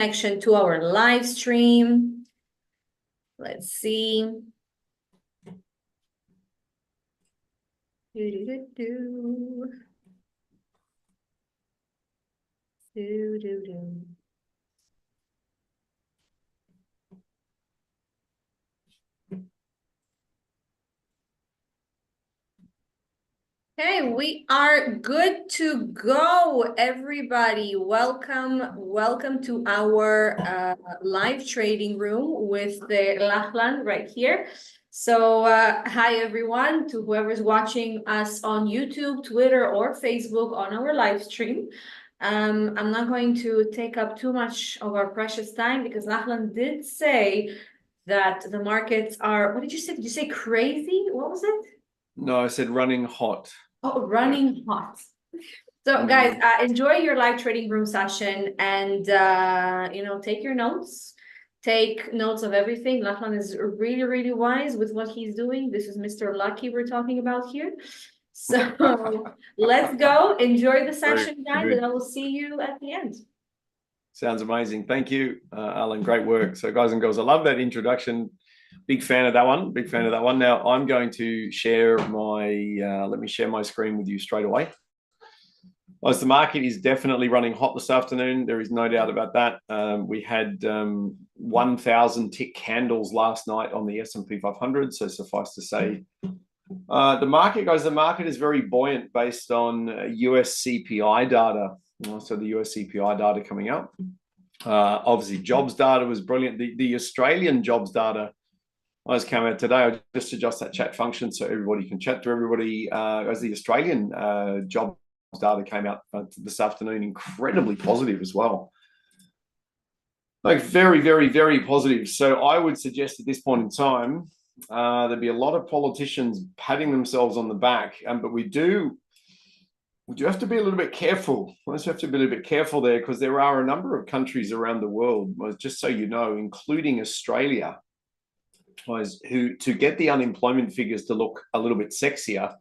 connection to our live stream. Let's see. Okay, we are good to go, everybody. Welcome to our live trading room with the Lachlan right here. So hi, everyone, to whoever's watching us on YouTube, Twitter, or Facebook on our live stream. I'm not going to take up too much of our precious time because Lachlan did say that the markets are, what did you say? Did you say crazy? What was it? No, I said running hot. Oh, running hot. So guys, enjoy your live trading room session and, take your notes. Take notes of everything. Lachlan is really, really wise with what he's doing. This is Mr. Lucky we're talking about here. So let's go. Enjoy the session, guys, and I will see you at the end. Sounds amazing. Thank you, Alan. Great work. So guys and girls, I love that introduction. Big fan of that one. Big fan of that one. Now I'm going to share my, let me share my screen with you straight away. As the market is definitely running hot this afternoon, there is no doubt about that. We had 1,000 tick candles last night on the S&P 500. So suffice to say, the market, guys, the market is very buoyant based on US CPI data. So the US CPI data coming up. Obviously, jobs data was brilliant. The Australian jobs data has come out today. I'll just adjust that chat function so everybody can chat to everybody. As the Australian jobs data came out this afternoon, incredibly positive as well. Like very, very, very positive. So I would suggest at this point in time, there'd be a lot of politicians patting themselves on the back, but we do have to be a little bit careful. We have to be a little bit careful there because there are a number of countries around the world, just so you know, including Australia, who, to get the unemployment figures to look a little bit sexier,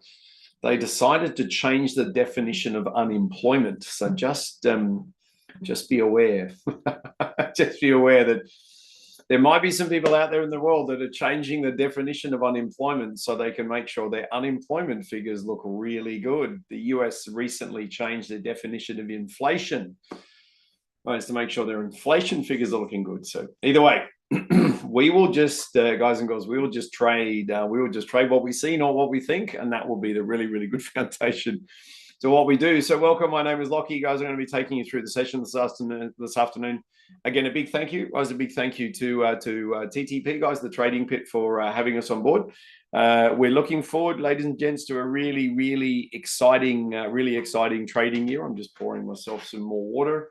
they decided to change the definition of unemployment. So just be aware. Just be aware that there might be some people out there in the world that are changing the definition of unemployment so they can make sure their unemployment figures look really good. The US recently changed the definition of inflation to make sure their inflation figures are looking good. So either way, we will just, guys and girls, we will just trade. We will just trade what we see, not what we think, and that will be the really, really good foundation to what we do. So welcome. My name is Lockie. Guys, I'm going to be taking you through the session this afternoon. Again, a big thank you. Guys, a big thank you to TTP, guys, the Trading Pit, for having us on board. We're looking forward, ladies and gents, to a really, really exciting trading year. I'm just pouring myself some more water.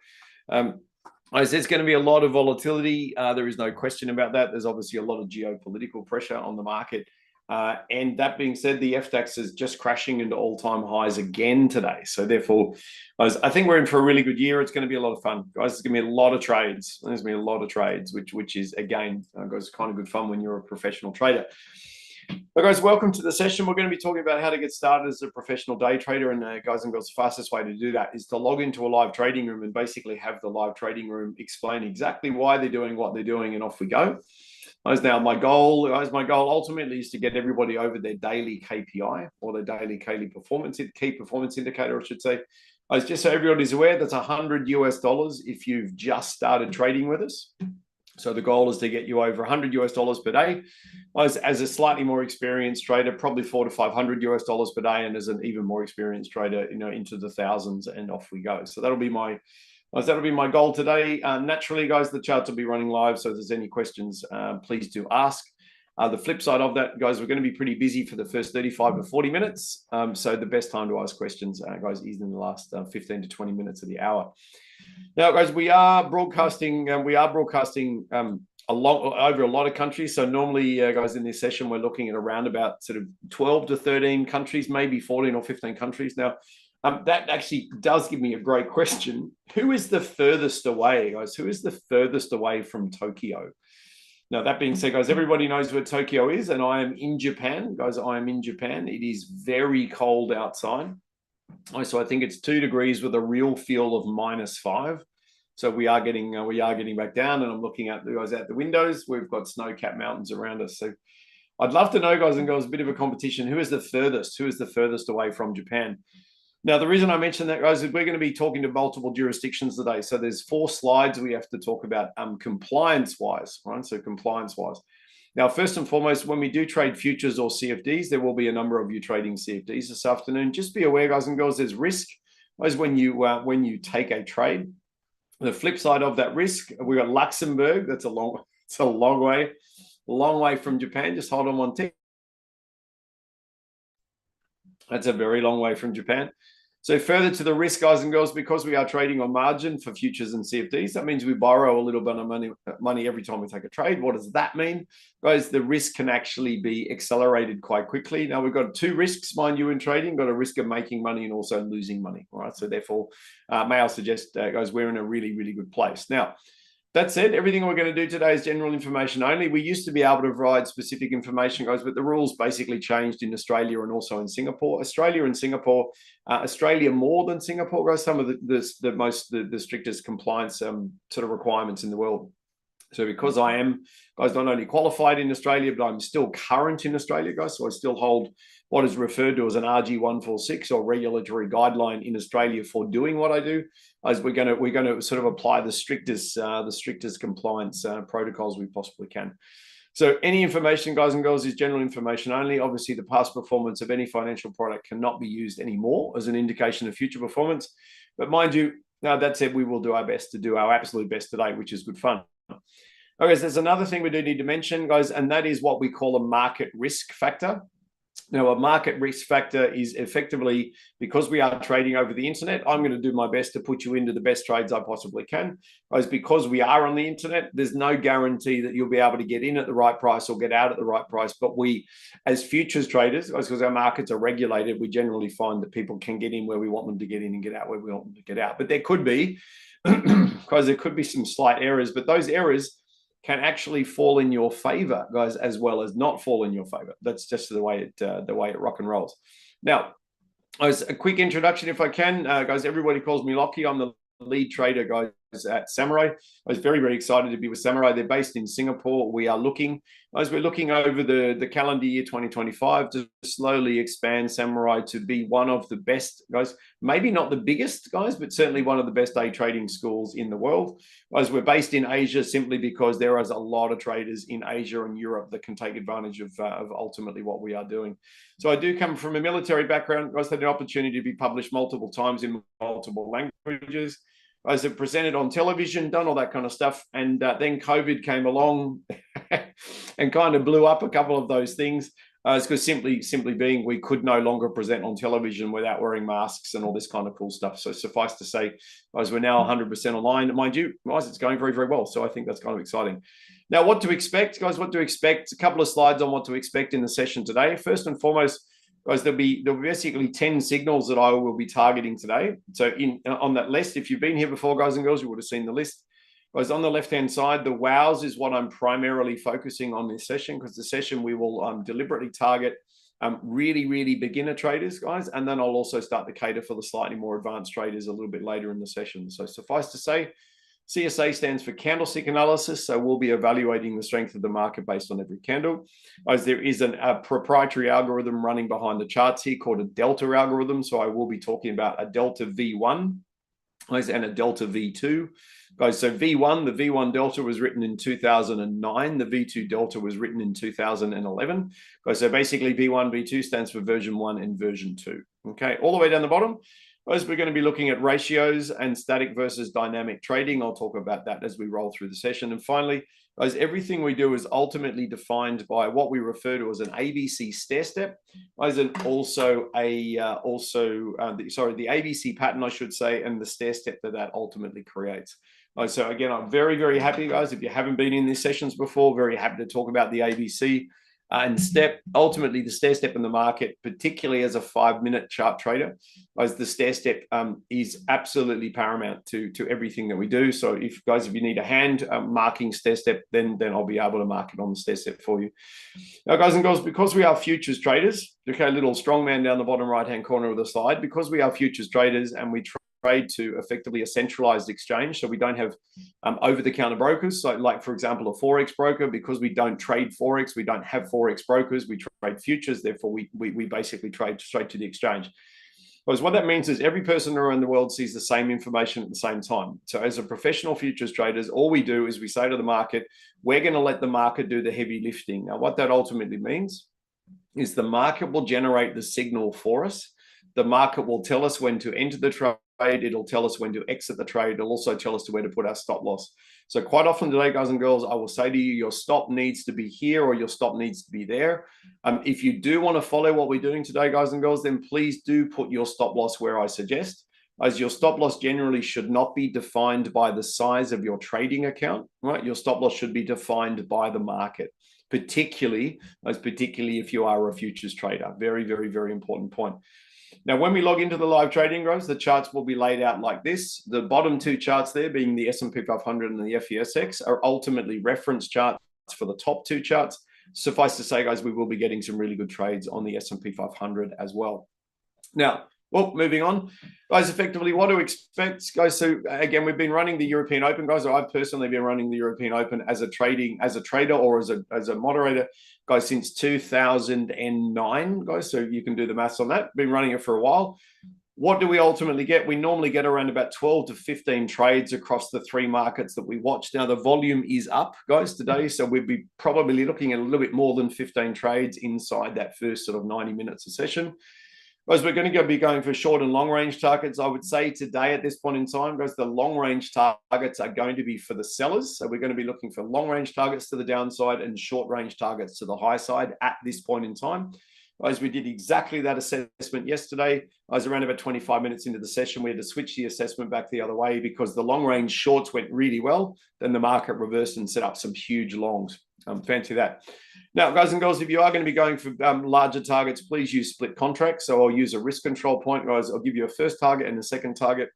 There's going to be a lot of volatility. There is no question about that. There's obviously a lot of geopolitical pressure on the market. And that being said, the FDAX is just crashing into all-time highs again today. So therefore, I think we're in for a really good year. It's going to be a lot of fun. Guys, it's going to be a lot of trades. There's going to be a lot of trades, which is, again, guys, kind of good fun when you're a professional trader. But guys, welcome to the session. We're going to be talking about how to get started as a professional day trader. And guys and girls, the fastest way to do that is to log into a live trading room and basically have the live trading room explain exactly why they're doing what they're doing, and off we go. Now, my goal ultimately is to get everybody over their daily KPI, or their daily key performance indicator, I should say. Just so everybody's aware, that's $100 if you've just started trading with us. So the goal is to get you over $100 per day. As a slightly more experienced trader, probably $400 to $500 per day, and as an even more experienced trader, into the thousands, and off we go. So that'll be my goal today. Naturally, guys, the charts will be running live, so if there's any questions, please do ask. The flip side of that, guys, we're going to be pretty busy for the first 35 to 40 minutes. So the best time to ask questions, guys, is in the last 15 to 20 minutes of the hour. Now, guys, we are broadcasting over a lot of countries. So normally, guys, in this session, we're looking at around about sort of 12 to 13 countries, maybe 14 or 15 countries. Now, that actually does give me a great question. Who is the furthest away, guys? Who is the furthest away from Tokyo? Now, that being said, guys, everybody knows where Tokyo is, and I am in Japan. Guys, I am in Japan. It is very cold outside. So I think it's 2 degrees with a real feel of -5. So we are getting back down, and I'm looking at the guys out the windows. We've got snow-capped mountains around us. So I'd love to know, guys and girls, a bit of a competition. Who is the furthest away from Japan? Now, the reason I mentioned that, guys, is we're going to be talking to multiple jurisdictions today. So there's 4 slides we have to talk about compliance-wise, right? So compliance-wise. Now, first and foremost, when we do trade futures or CFDs, there will be a number of you trading CFDs this afternoon. Just be aware, guys and girls, there's risk as when you take a trade. The flip side of that risk, we've got Luxembourg. It's a long way from Japan. Just hold on one tick. That's a very long way from Japan. So further to the risk, guys and girls, because we are trading on margin for futures and CFDs, that means we borrow a little bit of money every time we take a trade. What does that mean? Guys, the risk can actually be accelerated quite quickly. Now, we've got 2 risks, mind you, in trading. Got a risk of making money and also losing money, all right? So therefore, may I suggest, guys, we're in a really, really good place. Now, that said, everything we're going to do today is general information only. We used to be able to provide specific information, guys, but the rules basically changed in Australia and also in Singapore. Australia and Singapore, Australia more than Singapore, guys, some of the strictest compliance sort of requirements in the world. So because I am, guys, not only qualified in Australia, but I'm still current in Australia, guys. So I still hold what is referred to as an RG146 or regulatory guideline in Australia for doing what I do. As we're going to sort of apply the strictest compliance protocols we possibly can. So any information, guys and girls, is general information only. Obviously, the past performance of any financial product cannot be used anymore as an indication of future performance. But mind you, that said, we will do our best to do our absolute best today, which is good fun. Okay, so there's another thing we do need to mention, guys, and that is what we call a market risk factor. Now, a market risk factor is effectively, because we are trading over the internet, I'm going to do my best to put you into the best trades I possibly can. Guys, because we are on the internet, there's no guarantee that you'll be able to get in at the right price or get out at the right price. But we, as futures traders, because our markets are regulated, we generally find that people can get in where we want them to get in and get out where we want them to get out. But there could be, because there could be some slight errors, but those errors can actually fall in your favor, guys, as well as not fall in your favor. That's just the way it rock and rolls. Now, as a quick introduction, if I can, guys, everybody calls me Lockie. I'm the lead trader, guys, at Samurai. I was very, very excited to be with Samurai. They're based in Singapore. We're looking over the calendar year 2025 to slowly expand Samurai to be one of the best, guys, maybe not the biggest, guys, but certainly one of the best day trading schools in the world. Guys, we're based in Asia simply because there is a lot of traders in Asia and Europe that can take advantage of ultimately what we are doing. So I do come from a military background. Guys, had the opportunity to be published multiple times in multiple languages. I was presented on television, done all that kind of stuff. And then COVID came along and kind of blew up a couple of those things. It's because simply being, we could no longer present on television without wearing masks and all this kind of cool stuff. So suffice to say, guys, we're now 100% online. Mind you, guys, it's going very, very well. So I think that's kind of exciting. Now, what to expect, guys, what to expect? A couple of slides on what to expect in the session today. First and foremost, guys, there'll be basically 10 signals that I will be targeting today. So on that list, if you've been here before, guys and girls, you would have seen the list. Guys, on the left-hand side, the wows is what I'm primarily focusing on this session, because the session we will deliberately target really, really beginner traders, guys, and then I'll also start to cater for the slightly more advanced traders a little bit later in the session. So suffice to say, CSA stands for candlestick analysis. So we'll be evaluating the strength of the market based on every candle. As there is a proprietary algorithm running behind the charts here called a delta algorithm. So I will be talking about a delta V1 and a delta V2. Guys, so V1, the V1 delta was written in 2009. The V2 delta was written in 2011. Guys, so basically V1, V2 stands for version 1 and version 2. Okay, all the way down the bottom. As we're going to be looking at ratios and static versus dynamic trading. I'll talk about that as we roll through the session. And finally, guys, everything we do is ultimately defined by what we refer to as an ABC stair step, guys, and also the ABC pattern, I should say, and the stair step that ultimately creates. So again, I'm very, very happy, guys. If you haven't been in these sessions before, very happy to talk about the ABC. And ultimately the stair step in the market, particularly as a 5-minute chart trader, as the stair step is absolutely paramount to everything that we do. So if you need a hand marking stair step, then I'll be able to mark it on the stair step for you. Now, guys and girls, because we are futures traders, okay, little strong man down the bottom right-hand corner of the slide, because we are futures traders and we trade to effectively a centralized exchange. So we don't have over-the-counter brokers. So like, for example, a Forex broker, because we don't trade Forex, we don't have Forex brokers, we trade futures. Therefore, we basically trade straight to the exchange. Because what that means is every person around the world sees the same information at the same time. So as a professional futures traders, all we do is we say to the market, we're going to let the market do the heavy lifting. Now, what that ultimately means is the market will generate the signal for us. The market will tell us when to enter the trade. It'll tell us when to exit the trade. It'll also tell us where to put our stop loss. So quite often today, guys and girls, I will say to you, your stop needs to be here or your stop needs to be there. If you do want to follow what we're doing today, guys and girls, then please do put your stop loss where I suggest, as your stop loss generally should not be defined by the size of your trading account, right? Your stop loss should be defined by the market, particularly if you are a futures trader. Very, very, very important point. Now, when we log into the live trading, guys, the charts will be laid out like this. The bottom two charts there, being the S&P 500 and the FESX, are ultimately reference charts for the top two charts. Suffice to say, guys, we will be getting some really good trades on the S&P 500 as well. Now, well, moving on, guys, effectively what to expect, guys. So again, we've been running the European Open, guys. I've personally been running the European Open as a trader or as a moderator, guys, since 2009, guys. So you can do the maths on that. Been running it for a while. What do we ultimately get? We normally get around about 12 to 15 trades across the three markets that we watch. Now, the volume is up, guys, today. So we'd be probably looking at a little bit more than 15 trades inside that first sort of 90 minutes of session. Guys, we're going to be going for short and long range targets. I would say today at this point in time, guys, the long range targets are going to be for the sellers. So we're going to be looking for long range targets to the downside and short range targets to the high side at this point in time. Guys, we did exactly that assessment yesterday. I was around about 25 minutes into the session. We had to switch the assessment back the other way because the long range shorts went really well. Then the market reversed and set up some huge longs. Fancy that. Now, guys and girls, if you are going to be going for larger targets, please use split contracts. So I'll use a risk control point, guys. I'll give you a first target and a second target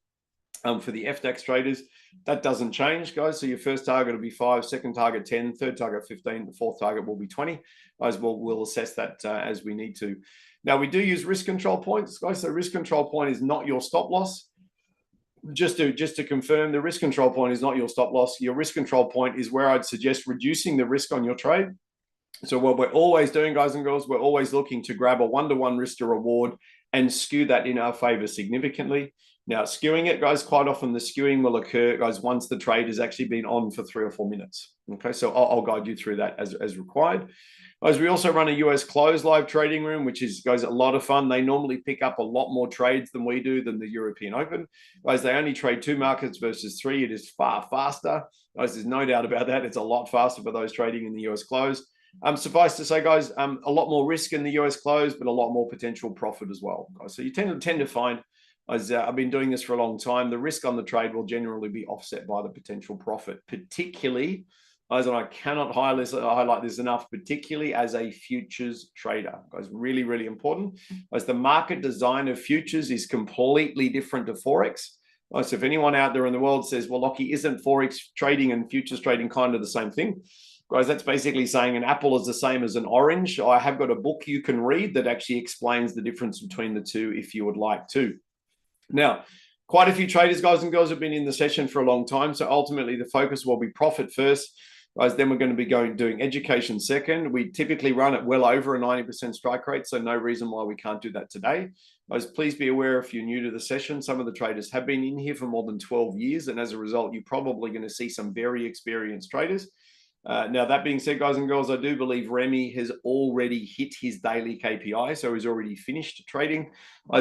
for the FDAX traders. That doesn't change, guys. So your first target will be 5, second target 10, third target 15, the fourth target will be 20. Guys, we'll assess that as we need to. Now, we do use risk control points, guys. So risk control point is not your stop loss. Just to confirm, the risk control point is not your stop loss. Your risk control point is where I'd suggest reducing the risk on your trade. So what we're always doing, guys and girls, we're always looking to grab a one-to-one risk to reward and skew that in our favor significantly. Now, skewing it, guys, quite often the skewing will occur, guys, once the trade has actually been on for 3 or 4 minutes. Okay, so I'll guide you through that as required. Guys, we also run a US closed live trading room, which is, guys, a lot of fun. They normally pick up a lot more trades than we do than the European Open. Guys, they only trade 2 markets versus 3. It is far faster. Guys, there's no doubt about that. It's a lot faster for those trading in the US closed. Suffice to say, guys, a lot more risk in the US closed, but a lot more potential profit as well, guys. So you tend to find, as I've been doing this for a long time, the risk on the trade will generally be offset by the potential profit, particularly, guys, and I cannot highlight this enough, particularly as a futures trader. Guys, really, really important. As the market design of futures is completely different to Forex. So if anyone out there in the world says, well, Lockie, isn't Forex trading and futures trading kind of the same thing? Guys, that's basically saying an apple is the same as an orange. I have got a book you can read that actually explains the difference between the two if you would like to. Now, quite a few traders, guys and girls, have been in the session for a long time. So ultimately, the focus will be profit first. Guys, then we're going to be doing education second. We typically run at well over a 90% strike rate, so no reason why we can't do that today. Guys, please be aware if you're new to the session, some of the traders have been in here for more than 12 years, and as a result, you're probably going to see some very experienced traders. Now, that being said, guys and girls, I do believe Remy has already hit his daily KPI, so he's already finished trading.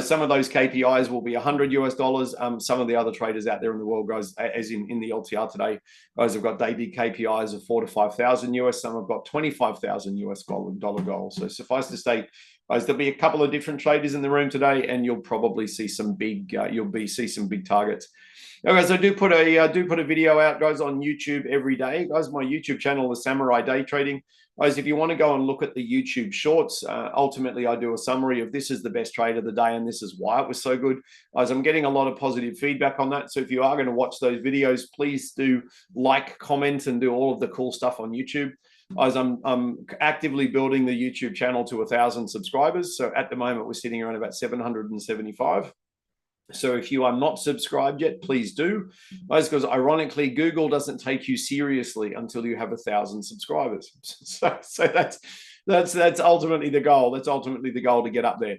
Some of those KPIs will be $100 US. Some of the other traders out there in the world, guys, as in the LTR today, guys have got daily KPIs of 4,000 to 5,000 US. Some have got 25,000 US dollar goals. So suffice to say, guys, there'll be a couple of different traders in the room today, and you'll probably see some big, see some big targets. Now, guys, I do put a video out, guys, on YouTube every day. Guys, my YouTube channel is Samurai Day Trading. Guys, if you want to go and look at the YouTube shorts, ultimately I do a summary of this is the best trade of the day and this is why it was so good. Guys, I'm getting a lot of positive feedback on that. So if you are going to watch those videos, please do like, comment, and do all of the cool stuff on YouTube. Guys, I'm actively building the YouTube channel to 1,000 subscribers. So at the moment, we're sitting around about 775. So if you are not subscribed yet, please do. Guys, because ironically, Google doesn't take you seriously until you have 1,000 subscribers. So that's ultimately the goal. That's ultimately the goal to get up there.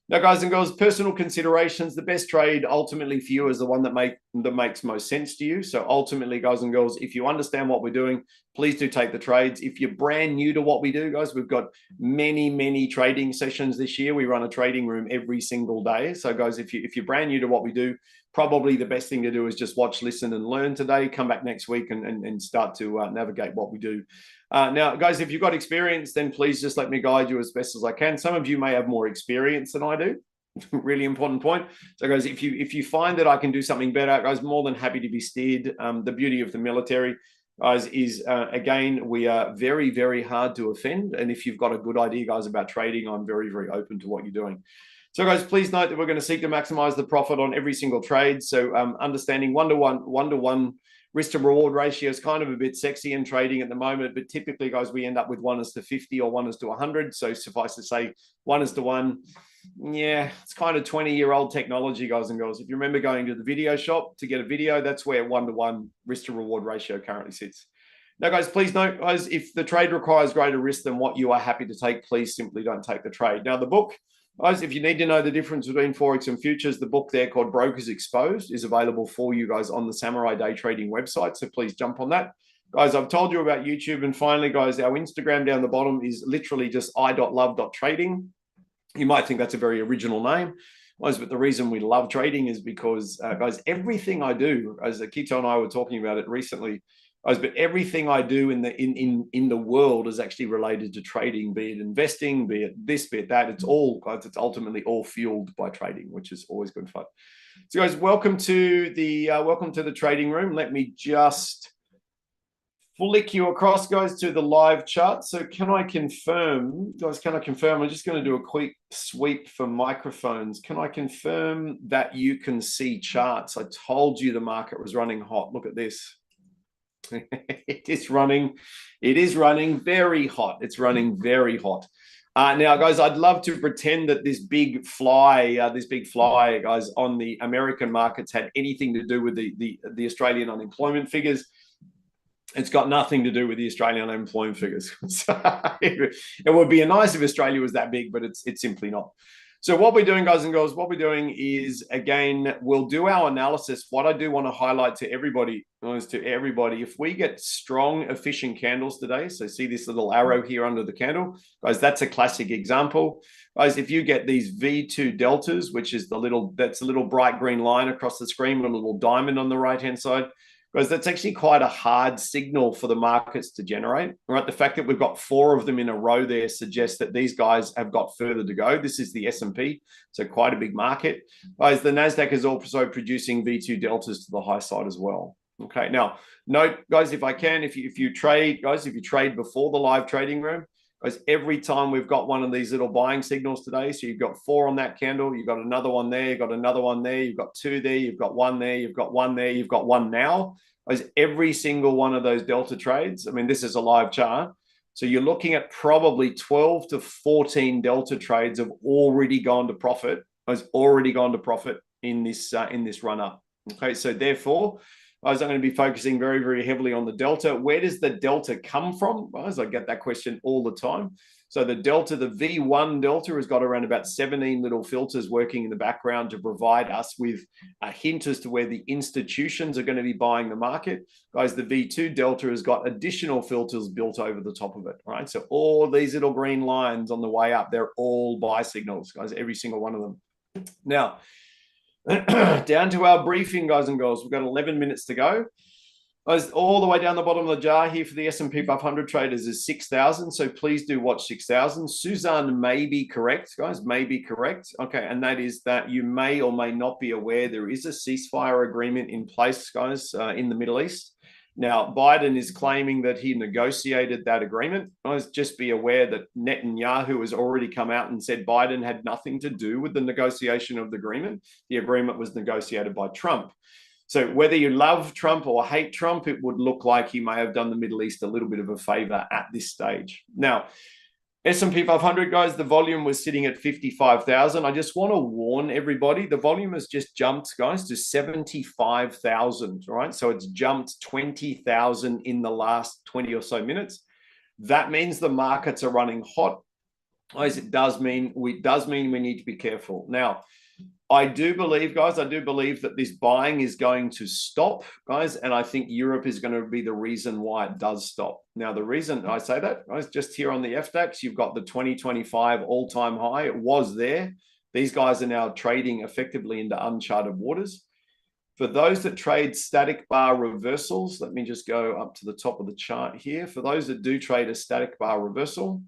Now, guys and girls, personal considerations. The best trade ultimately for you is the one that makes most sense to you. So ultimately, guys and girls, if you understand what we're doing, please do take the trades. If you're brand new to what we do, guys, we've got many trading sessions this year. We run a trading room every single day. So, guys, if you're brand new to what we do, probably the best thing to do is just watch, listen, and learn today. Come back next week and start to navigate what we do. Now, guys, if you've got experience, then please just let me guide you as best as I can. Some of you may have more experience than I do. Really important point. So, guys, if you find that I can do something better, guys, more than happy to be steered. The beauty of the military, guys, is again, we are very hard to offend. And if you've got a good idea, guys, about trading, I'm very open to what you're doing. So, guys, please note that we're going to seek to maximize the profit on every single trade. So, understanding one-to-one risk to reward ratio is kind of a bit sexy in trading at the moment, but typically, guys, we end up with 1:50 or 1:100. So suffice to say, 1:1. Yeah, it's kind of 20-year-old technology, guys and girls. If you remember going to the video shop to get a video, that's where 1:1 risk to reward ratio currently sits. Now, guys, please note, guys, if the trade requires greater risk than what you are happy to take, please simply don't take the trade. Now, the book, guys, if you need to know the difference between Forex and futures, the book there called Brokers Exposed is available for you guys on the Samurai Day Trading website. So please jump on that. Guys, I've told you about YouTube. And finally, guys, our Instagram down the bottom is literally just i.love.trading. You might think that's a very original name, guys, but the reason we love trading is because, guys, everything I do, as Akito and I were talking about it recently, guys, but everything I do in the world is actually related to trading, be it investing, be it this, be it that. It's all, guys, it's ultimately all fueled by trading, which is always good fun. So, guys, welcome to the trading room. Let me just flick you across, guys, to the live chart. So can I confirm, guys, I'm just going to do a quick sweep for microphones. Can I confirm that you can see charts? I told you the market was running hot. Look at this. It is running very hot. It's running very hot. Now, guys, I'd love to pretend that this big fly, guys, on the American markets had anything to do with the Australian unemployment figures. It's got nothing to do with the Australian unemployment figures. So it would be nice if Australia was that big, but it's simply not. So what we're doing, guys and girls, is, again, we'll do our analysis. What I do want to highlight to everybody, if we get strong, efficient candles today, so see this little arrow here under the candle, guys, that's a classic example. Guys, if you get these V2 deltas, which is that's a little bright green line across the screen with a little diamond on the right-hand side, because that's actually quite a hard signal for the markets to generate, right? The fact that we've got 4 of them in a row there suggests that these guys have got further to go. This is the S&P, so quite a big market. Guys, the NASDAQ is also producing V2 deltas to the high side as well. Okay, now note, guys, if you trade before the live trading room, guys, every time we've got one of these little buying signals today, so you've got 4 on that candle, you've got another one there, you've got another one there, you've got 2 there, you've got 1 there, you've got 1 there, you've got 1 now. Guys, every single one of those delta trades, I mean, this is a live chart, so you're looking at probably 12 to 14 delta trades have already gone to profit, in this run up. Okay, so therefore, guys, I'm going to be focusing very heavily on the delta. Where does the delta come from? Guys, I get that question all the time. So the delta, the V1 delta, has got around about 17 little filters working in the background to provide us with a hint as to where the institutions are going to be buying the market. Guys, the V2 delta has got additional filters built over the top of it, right? So all these little green lines on the way up, they're all buy signals, guys, every single one of them. Now, down to our briefing, guys and girls. We've got 11 minutes to go. Guys, all the way down the bottom of the jar here for the S&P 500 traders is 6,000. So please do watch 6,000. Suzanne may be correct, guys, may be correct. Okay, and that is that you may or may not be aware there is a ceasefire agreement in place, guys, in the Middle East. Now, Biden is claiming that he negotiated that agreement. Guys, just be aware that Netanyahu has already come out and said Biden had nothing to do with the negotiation of the agreement. The agreement was negotiated by Trump. So whether you love Trump or hate Trump, it would look like he may have done the Middle East a little bit of a favor at this stage. Now, S&P 500, guys, the volume was sitting at 55,000. I just want to warn everybody, the volume has just jumped, guys, to 75,000, right? So it's jumped 20,000 in the last 20 or so minutes. That means the markets are running hot. Guys, it does mean we need to be careful. Now, I do believe, guys, I do believe that this buying is going to stop, guys, and I think Europe is going to be the reason why it does stop. Now, the reason I say that, guys, just here on the FDAX, you've got the 2025 all-time high. It was there. These guys are now trading effectively into uncharted waters. For those that trade static bar reversals, let me just go up to the top of the chart here. For those that do trade a static bar reversal,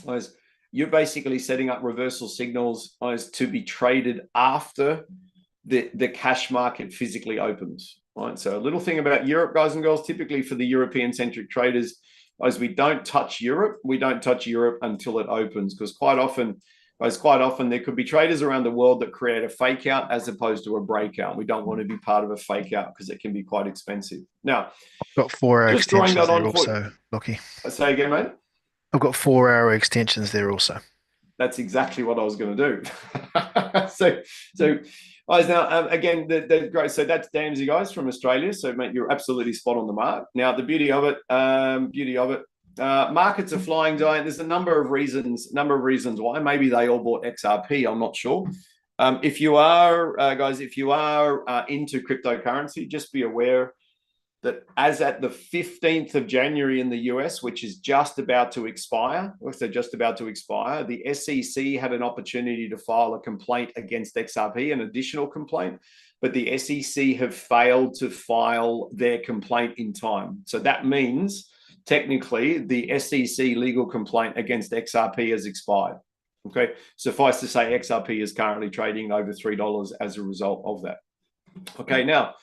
guys, you're basically setting up reversal signals as to be traded after the cash market physically opens. Right. So a little thing about Europe, guys and girls, typically for the European-centric traders, as we don't touch Europe, until it opens, because quite often there could be traders around the world that create a fake out as opposed to a breakout. We don't want to be part of a fake out because it can be quite expensive. Now, I've got 4 hour just drawing extensions that there on for also, Lockie. say again, mate. I've got 4 hour extensions there also. That's exactly what I was going to do. so guys, now again, the great. So that's Damsey, guys, from Australia. So mate, you're absolutely spot on the mark. Now the beauty of it, markets are flying giant. There's a number of reasons why. Maybe they all bought XRP. I'm not sure. If you are, guys, into cryptocurrency, just be aware that as at the 15th of January in the US, which is just about to expire, the SEC had an opportunity to file a complaint against XRP, an additional complaint, but the SEC have failed to file their complaint in time. So that means technically the SEC legal complaint against XRP has expired. Okay, suffice to say, XRP is currently trading over $3 as a result of that. Okay, now,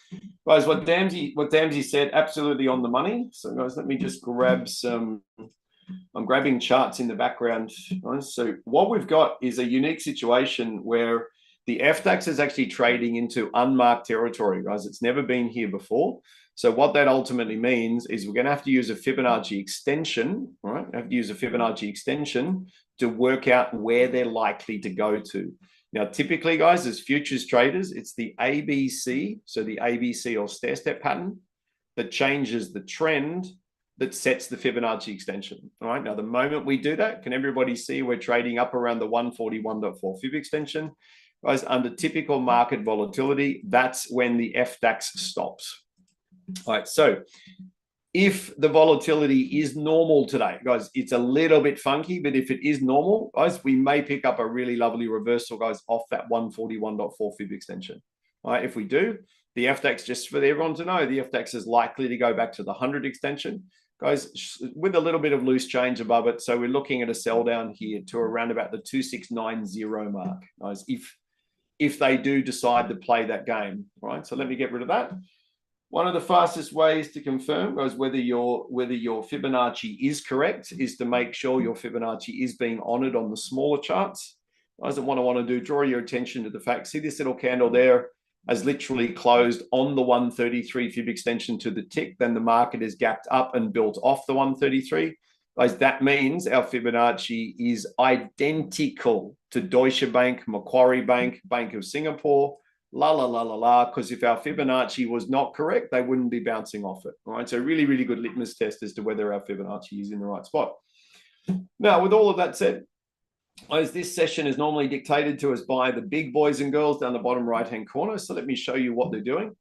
guys, what Damsey said, absolutely on the money. So, guys, let me just grab some. I'm grabbing charts in the background. Guys. So, what we've got is a unique situation where the FDAX is actually trading into unmarked territory, guys. It's never been here before. So, what that ultimately means is we're going to have to use a Fibonacci extension, right? We have to use a Fibonacci extension to work out where they're likely to go to. Now, typically, guys, as futures traders, it's the ABC, so the ABC or stair-step pattern that changes the trend that sets the Fibonacci extension. All right. Now, the moment we do that, can everybody see we're trading up around the 141.4 Fib extension? Guys, under typical market volatility, that's when the FDAX stops. All right. So if the volatility is normal today, guys, it's a little bit funky, but if it is normal, guys, we may pick up a really lovely reversal, guys, off that 141.4 Fib extension. All right, if we do, the FDAX, just for everyone to know, the FDAX is likely to go back to the 100 extension, guys, with a little bit of loose change above it. So we're looking at a sell down here to around about the 2690 mark, guys, if they do decide to play that game. All right, so let me get rid of that. One of the fastest ways to confirm, guys, whether your Fibonacci is correct is to make sure your Fibonacci is being honored on the smaller charts. Guys, what I want to do, draw your attention to the fact, see this little candle there has literally closed on the 133 Fib extension to the tick, then the market is gapped up and built off the 133. Guys, that means our Fibonacci is identical to Deutsche Bank, Macquarie Bank, Bank of Singapore, because if our Fibonacci was not correct, they wouldn't be bouncing off it. All right, so really, really good litmus test as to whether our Fibonacci is in the right spot. Now, with all of that said, as this session is normally dictated to us by the big boys and girls down the bottom right-hand corner, so let me show you what they're doing.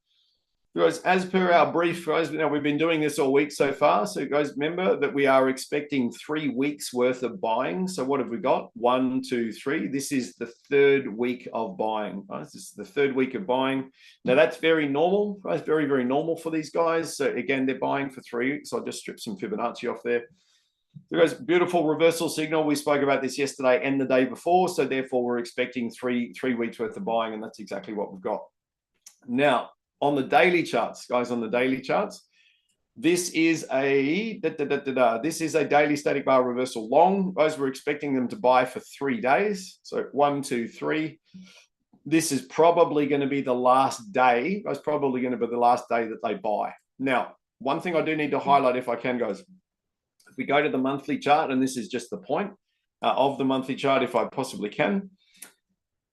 Guys, as per our brief, guys, now we've been doing this all week so far. So, guys, remember that we are expecting 3 weeks worth of buying. So, what have we got? 1, 2, 3. This is the 3rd week of buying. Guys, this is the 3rd week of buying. Now, that's very normal, guys. Very, very normal for these guys. So, again, they're buying for 3 weeks. I'll just strip some Fibonacci off there. So, guys, beautiful reversal signal. We spoke about this yesterday and the day before. So, therefore, we're expecting three weeks worth of buying, and that's exactly what we've got. Now, on the daily charts, guys, on the daily charts, this is a daily static bar reversal long. Guys, we're expecting them to buy for 3 days. So 1, 2, 3. This is probably going to be the last day. Guys, probably going to be the last day that they buy. Now, one thing I do need to highlight if I can, guys, if we go to the monthly chart, and this is just the point, of the monthly chart if I possibly can.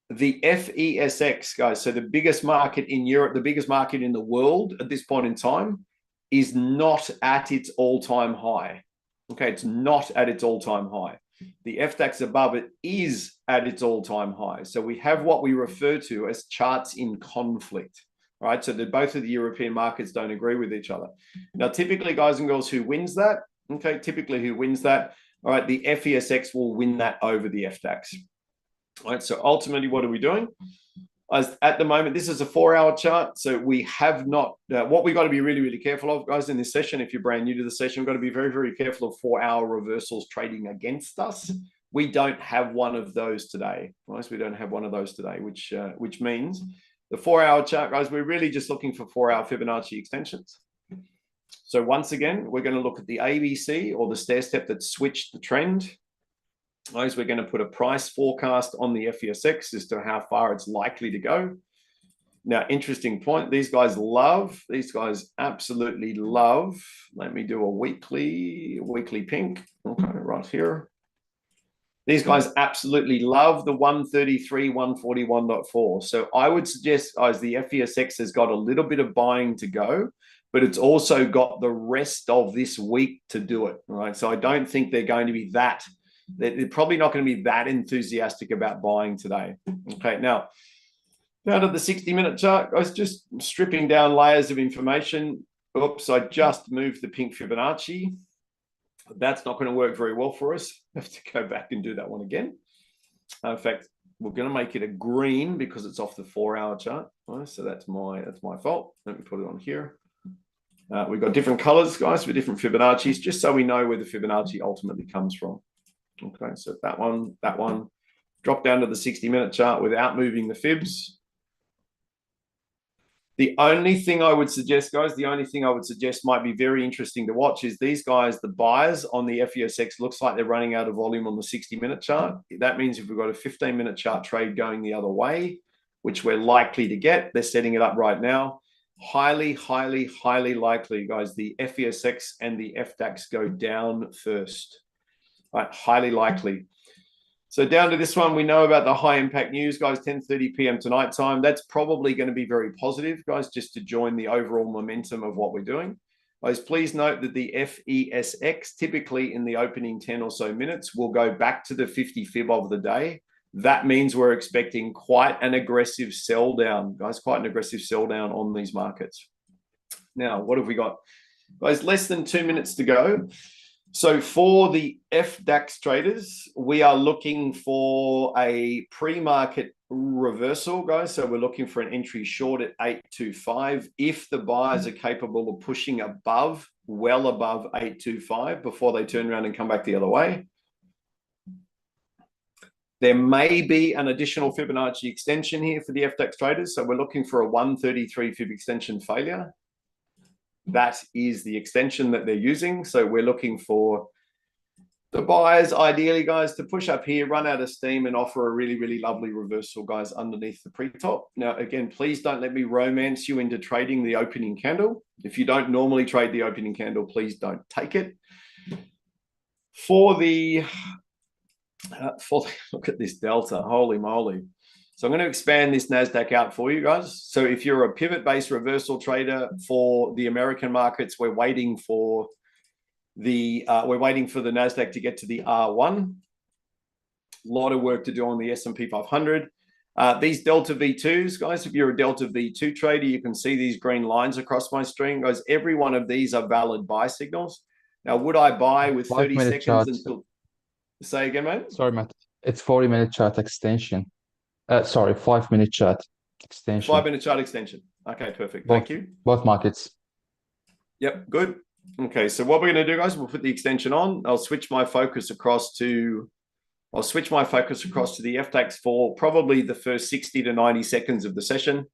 The FESX, guys, so the biggest market in Europe, the biggest market in the world at this point in time, is not at its all-time high. Okay, it's not at its all-time high. The FDAX above it is at its all-time high. So we have what we refer to as charts in conflict, right? So that both of the European markets don't agree with each other. Now, typically, guys and girls, who wins that? Okay, typically who wins that? All right, the FESX will win that over the FDAX. All right, so ultimately, what are we doing? As at the moment, this is a 4-hour chart. So we have not, what we've got to be really, really careful of, guys, in this session, if you're brand new to the session, we've got to be very, very careful of 4-hour reversals trading against us. We don't have one of those today. Right? We don't have one of those today, which means the 4-hour chart, guys, we're really just looking for 4-hour Fibonacci extensions. So once again, we're going to look at the ABC or the stair step that switched the trend. Guys, we're going to put a price forecast on the FESX as to how far it's likely to go. Now, interesting point. These guys absolutely love. Let me do a weekly pink. Okay, right here. These guys absolutely love the 133, 141.4. So I would suggest, guys, the FESX has got a little bit of buying to go, but it's also got the rest of this week to do it. Right. So I don't think they're going to be that. They're probably not going to be that enthusiastic about buying today. Okay, now down to the 60-minute chart, I was just stripping down layers of information. Oops, I just moved the pink Fibonacci. That's not going to work very well for us. I have to go back and do that one again. In fact, we're going to make it a green because it's off the 4-hour chart. Right, so that's my fault. Let me put it on here. We've got different colors, guys, with different Fibonacci's, just so we know where the Fibonacci ultimately comes from. Okay, so that one, drop down to the 60-minute chart without moving the fibs. The only thing I would suggest, guys, might be very interesting to watch is these guys, the buyers on the FESX, looks like they're running out of volume on the 60-minute chart. That means if we've got a 15-minute chart trade going the other way, which we're likely to get, they're setting it up right now. Highly, highly, highly likely, guys, the FESX and the FDAX go down first. Right, highly likely. So down to this one, we know about the high impact news, guys, 10:30 p.m. tonight time. That's probably going to be very positive, guys, just to join the overall momentum of what we're doing. Guys, please note that the FESX, typically in the opening 10 or so minutes, will go back to the 50 fib of the day. That means we're expecting quite an aggressive sell down, guys, quite an aggressive sell down on these markets. Now, what have we got? Guys, less than 2 minutes to go. So for the FDAX traders, we are looking for a pre-market reversal, guys. So we're looking for an entry short at 825. If the buyers are capable of pushing above, well above 825 before they turn around and come back the other way. There may be an additional Fibonacci extension here for the FDAX traders. So we're looking for a 133 fib extension failure. That is the extension that they're using. So we're looking for the buyers, ideally, guys, to push up here, run out of steam, and offer a really, really lovely reversal, guys, underneath the pre-top. Now, again, please don't let me romance you into trading the opening candle. If you don't normally trade the opening candle, please don't take it. Look at this delta, holy moly. So I'm going to expand this NASDAQ out for you guys. So if you're a pivot-based reversal trader for the American markets, we're waiting for the NASDAQ to get to the R1. A lot of work to do on the S&P 500. These Delta V2s, guys, if you're a Delta V2 trader, you can see these green lines across my screen. Guys, every one of these are valid buy signals. Now, would I buy with 30 seconds chart. until... Say again, mate? Sorry, Matt. It's 40-minute chart extension. Sorry, 5-minute chart extension. 5-minute chart extension. Okay, perfect. Thank you. Both markets. Yep, good. Okay, so what we're going to do, guys, we'll put the extension on. I'll switch my focus across to the FDAX for probably the first 60 to 90 seconds of the session,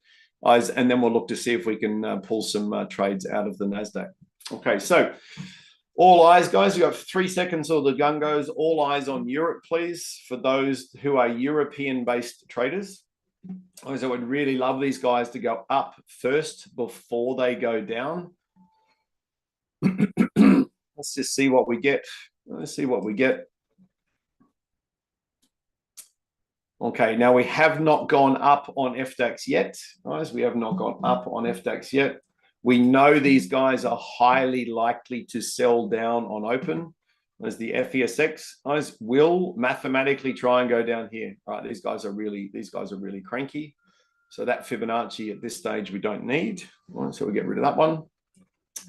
guys, and then we'll look to see if we can pull some trades out of the NASDAQ. Okay, so all eyes, guys. You have 3 seconds or the gun goes. All eyes on Europe, please, for those who are European-based traders. I would really love these guys to go up first before they go down. Let's just see what we get. Let's see what we get. Okay, now we have not gone up on FDAX yet, guys. We have not gone up on FDAX yet. We know these guys are highly likely to sell down on open, as the FESX guys will mathematically try and go down here. Right, these guys are really cranky. So that Fibonacci at this stage we don't need. Right, so we get rid of that one.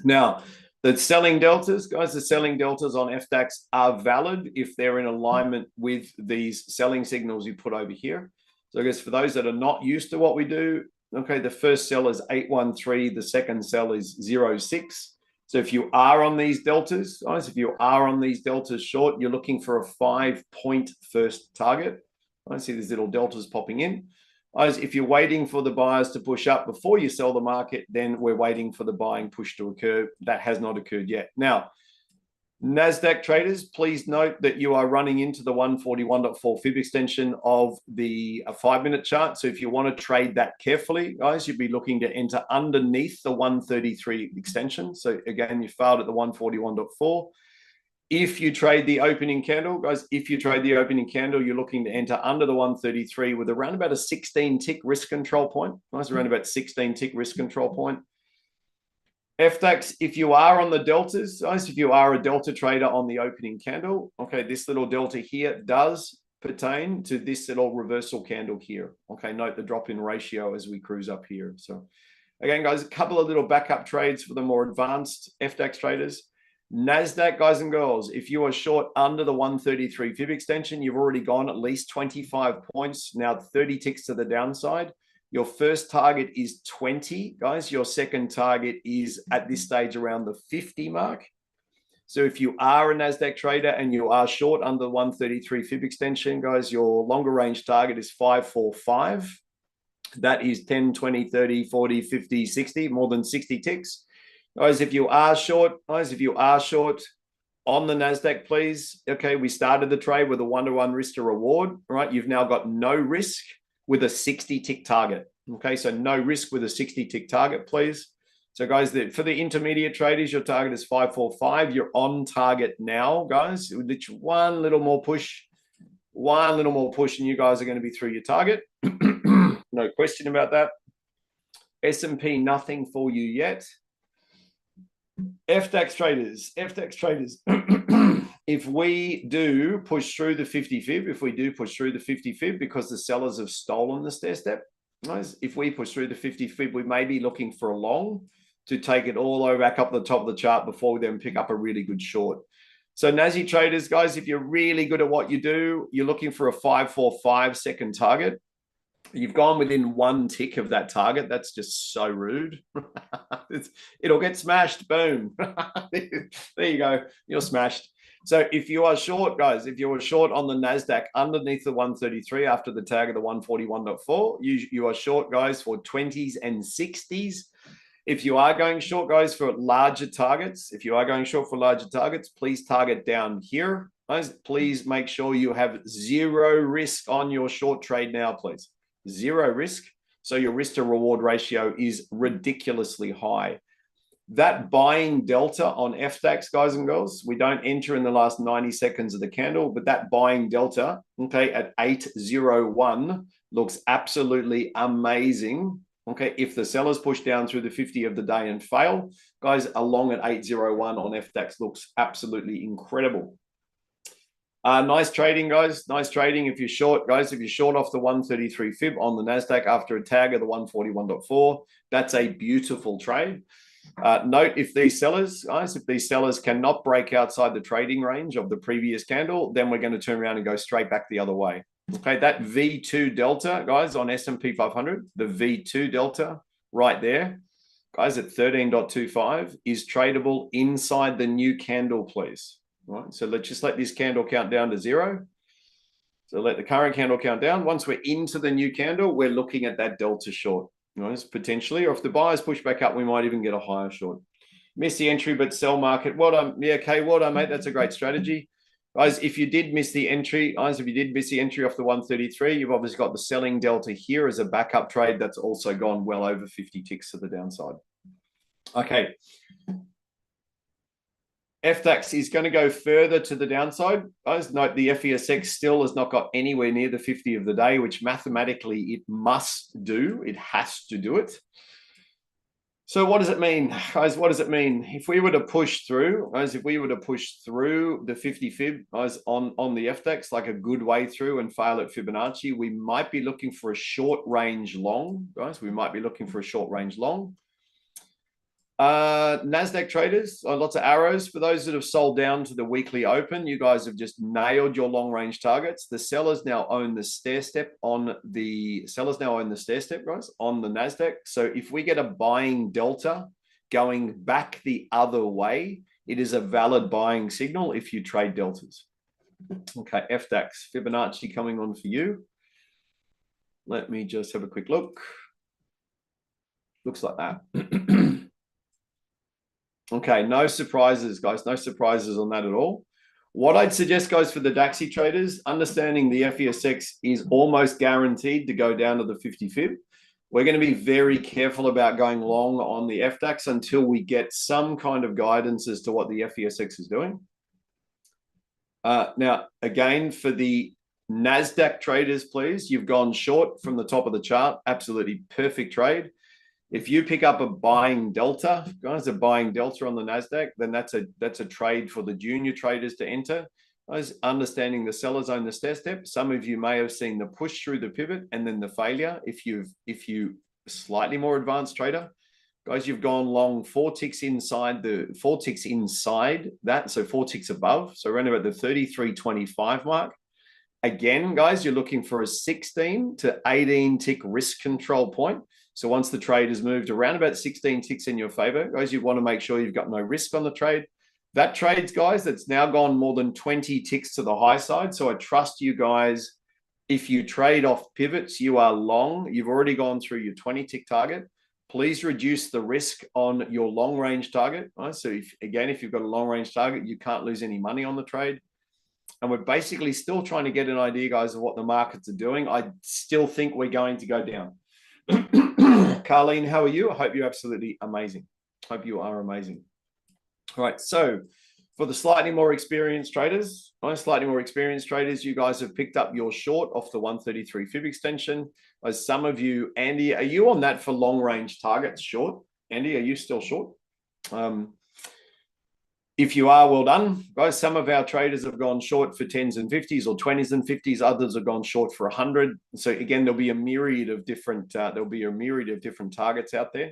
Now, the selling deltas, guys, the selling deltas on FDAX are valid if they're in alignment with these selling signals you put over here. So I guess for those that are not used to what we do, okay, the first sell is 813, the second sell is 06. So if you are on these deltas, guys, if you are on these deltas short, you're looking for a 5-point first target. I see these little deltas popping in. If you're waiting for the buyers to push up before you sell the market, then we're waiting for the buying push to occur. That has not occurred yet. Now, NASDAQ traders, please note that you are running into the 141.4 fib extension of the 5-minute chart. So if you want to trade that carefully, guys, you'd be looking to enter underneath the 133 extension. So again, you failed at the 141.4. If you trade the opening candle, guys, if you trade the opening candle, you're looking to enter under the 133 with around about a 16-tick risk control point. Nice, around about 16-tick risk control point. FDAX, if you are on the deltas, guys, if you are a delta trader on the opening candle, okay, this little delta here does pertain to this little reversal candle here. Okay, note the drop in ratio as we cruise up here. So again, guys, a couple of little backup trades for the more advanced FDAX traders. NASDAQ, guys and girls, if you are short under the 133 fib extension, you've already gone at least 25 points, now 30 ticks to the downside. Your first target is 20, guys. Your second target is at this stage around the 50 mark. So if you are a NASDAQ trader and you are short under the 133 fib extension, guys, your longer range target is 545. That is 10, 20, 30, 40, 50, 60, more than 60 ticks. Guys, if you are short, on the NASDAQ, please. Okay, we started the trade with a 1-to-1 risk to reward, right? You've now got no risk with a 60-tick target. Okay, so no risk with a 60-tick target, please. So, guys, for the intermediate traders, your target is 545. You're on target now, guys. Literally one little more push, and you guys are going to be through your target. No question about that. S&P, nothing for you yet. FDAX traders, if we do push through the 50 fib, because the sellers have stolen the stair step, guys, if we push through the 50 fib, we may be looking for a long to take it all the way back up the top of the chart before we then pick up a really good short. So Nazi traders, guys, if you're really good at what you do, you're looking for a 545 second target. You've gone within 1 tick of that target. That's just so rude. It'll get smashed. Boom. There you go. You're smashed. So if you are short, guys, if you are short on the NASDAQ underneath the 133 after the tag of the 141.4, you are short, guys, for 20s and 60s. If you are going short, guys, for larger targets, please target down here. Guys, please make sure you have 0 risk on your short trade now, please. 0 risk. So your risk to reward ratio is ridiculously high. That buying delta on FDAX, guys and girls, we don't enter in the last 90 seconds of the candle, but that buying delta, okay, at 801 looks absolutely amazing. Okay, if the sellers push down through the 50 of the day and fail, guys, along at 801 on FDAX looks absolutely incredible. Nice trading, guys. Nice trading. If you're short, guys, if you're short off the 133 fib on the NASDAQ after a tag of the 141.4, that's a beautiful trade. Note if these sellers, guys, cannot break outside the trading range of the previous candle, then we're going to turn around and go straight back the other way. Okay, that V2 delta, guys, on S&P 500, the V2 delta right there, guys, at 13.25 is tradable inside the new candle, please. Right, so let's just let this candle count down to 0. So let the current candle count down. Once we're into the new candle, we're looking at that delta short, right, potentially. Or if the buyers push back up, we might even get a higher short. Miss the entry, but sell market. Well done. Yeah, okay, well done, mate. That's a great strategy. Guys, if you did miss the entry, off the 133, you've obviously got the selling delta here as a backup trade. That's also gone well over 50 ticks to the downside. Okay. FDAX is going to go further to the downside. Guys, note the FESX still has not got anywhere near the 50 of the day, which mathematically it must do. It has to do it. So what does it mean, guys? What does it mean? If we were to push through, guys, if we were to push through the 50 fib, guys, on the FDAX, like a good way through and fail at Fibonacci, we might be looking for a short range long, guys. We might be looking for a short range long. NASDAQ traders, lots of arrows. For those that have sold down to the weekly open, you guys have just nailed your long range targets. The sellers now own the stair step on the guys, on the NASDAQ. So if we get a buying delta going back the other way, it is a valid buying signal if you trade deltas. Okay, FDAX, Fibonacci coming on for you. Let me just have a quick look. Looks like that. Okay, no surprises, guys. No surprises on that at all. What I'd suggest, guys, for the DAXI traders, understanding the FESX is almost guaranteed to go down to the 50 fib. We're going to be very careful about going long on the FDAX until we get some kind of guidance as to what the FESX is doing. Now, again, for the NASDAQ traders, please, you've gone short from the top of the chart. Absolutely perfect trade. If you pick up a buying delta, guys, a buying delta on the NASDAQ, then that's a trade for the junior traders to enter. Guys, understanding the sellers own the stair step. Some of you may have seen the push through the pivot and then the failure. If you slightly more advanced trader, guys, you've gone long 4 ticks inside that, so 4 ticks above. So around about the 33.25 mark. Again, guys, you're looking for a 16 to 18 tick risk control point. So once the trade has moved around about 16 ticks in your favor, guys, you want to make sure you've got no risk on the trade. That trades, guys, that's now gone more than 20 ticks to the high side. So I trust you guys, if you trade off pivots, you are long. You've already gone through your 20 tick target. Please reduce the risk on your long range target. Right? So if you've got a long range target, you can't lose any money on the trade. And we're basically still trying to get an idea, guys, of what the markets are doing. I still think we're going to go down. Carlene, how are you? I hope you're absolutely amazing. Hope you are amazing. All right, so for the slightly more experienced traders, you guys have picked up your short off the 133 fib extension. As some of you, Andy, are you on that for long range targets short? Andy, are you still short? If you are, well done. Guys, some of our traders have gone short for 10s and 50s or 20s and 50s. Others have gone short for 100. So again, there'll be a myriad of different targets out there.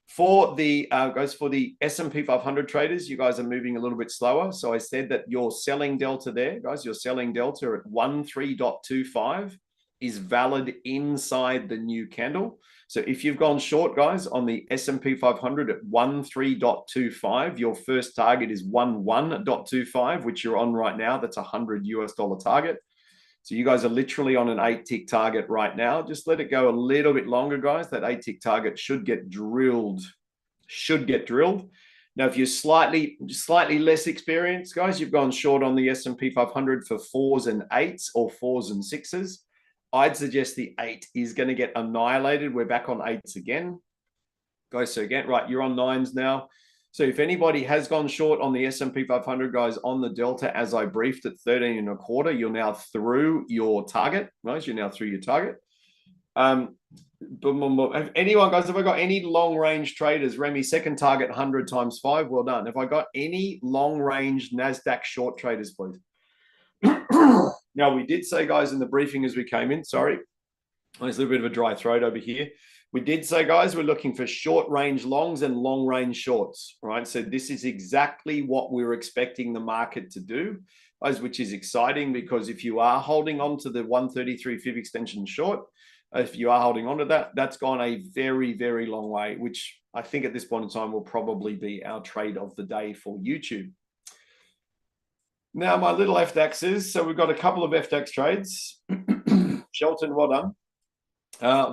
For the guys, for the S&P 500 traders, you guys are moving a little bit slower. So I said that your selling delta there, guys, your selling delta at 13.25 is valid inside the new candle. So if you've gone short, guys, on the S&P 500 at 13.25, your first target is 11.25, which you're on right now. That's $100 US target. So you guys are literally on an 8-tick target right now. Just let it go a little bit longer, guys. That 8-tick target should get drilled. Now, if you're slightly less experienced, guys, you've gone short on the S&P 500 for 4s and 8s or 4s and 6s. I'd suggest the 8 is going to get annihilated. We're back on 8s again. Guys, so again, right, you're on 9s now. So if anybody has gone short on the S&P 500, guys, on the delta, as I briefed at 13.25, you're now through your target, right? You're now through your target. Anyone, guys, have I got any long-range traders? Remy, second target, 100 times 5. Well done. Have I got any long-range NASDAQ short traders, please? Now, we did say, guys, in the briefing as we came in, sorry, there's a little bit of a dry throat over here. We did say, guys, we're looking for short range longs and long range shorts, right? So this is exactly what we're expecting the market to do, guys, which is exciting because if you are holding on to the 133 fib extension short, if you are holding on to that, that's gone a very, very long way, which I think at this point in time will probably be our trade of the day for YouTube. Now, my little FDAXs. So we've got a couple of FDAX trades. Shelton, well done.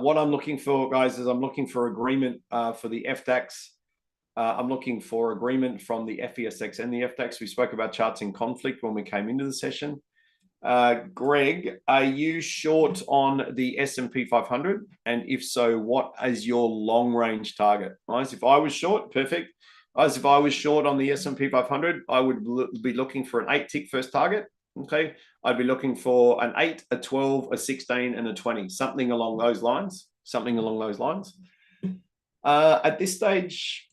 What I'm looking for, guys, is I'm looking for agreement for the FDAX. I'm looking for agreement from the FESX and the FDAX. We spoke about charts in conflict when we came into the session. Greg, are you short on the S&P 500? And if so, what is your long range target? Nice. If I was short, perfect. Guys, if I was short on the S&P 500, I would be looking for an 8 tick first target. Okay, I'd be looking for an 8, a 12, a 16, and a 20, something along those lines. At this stage,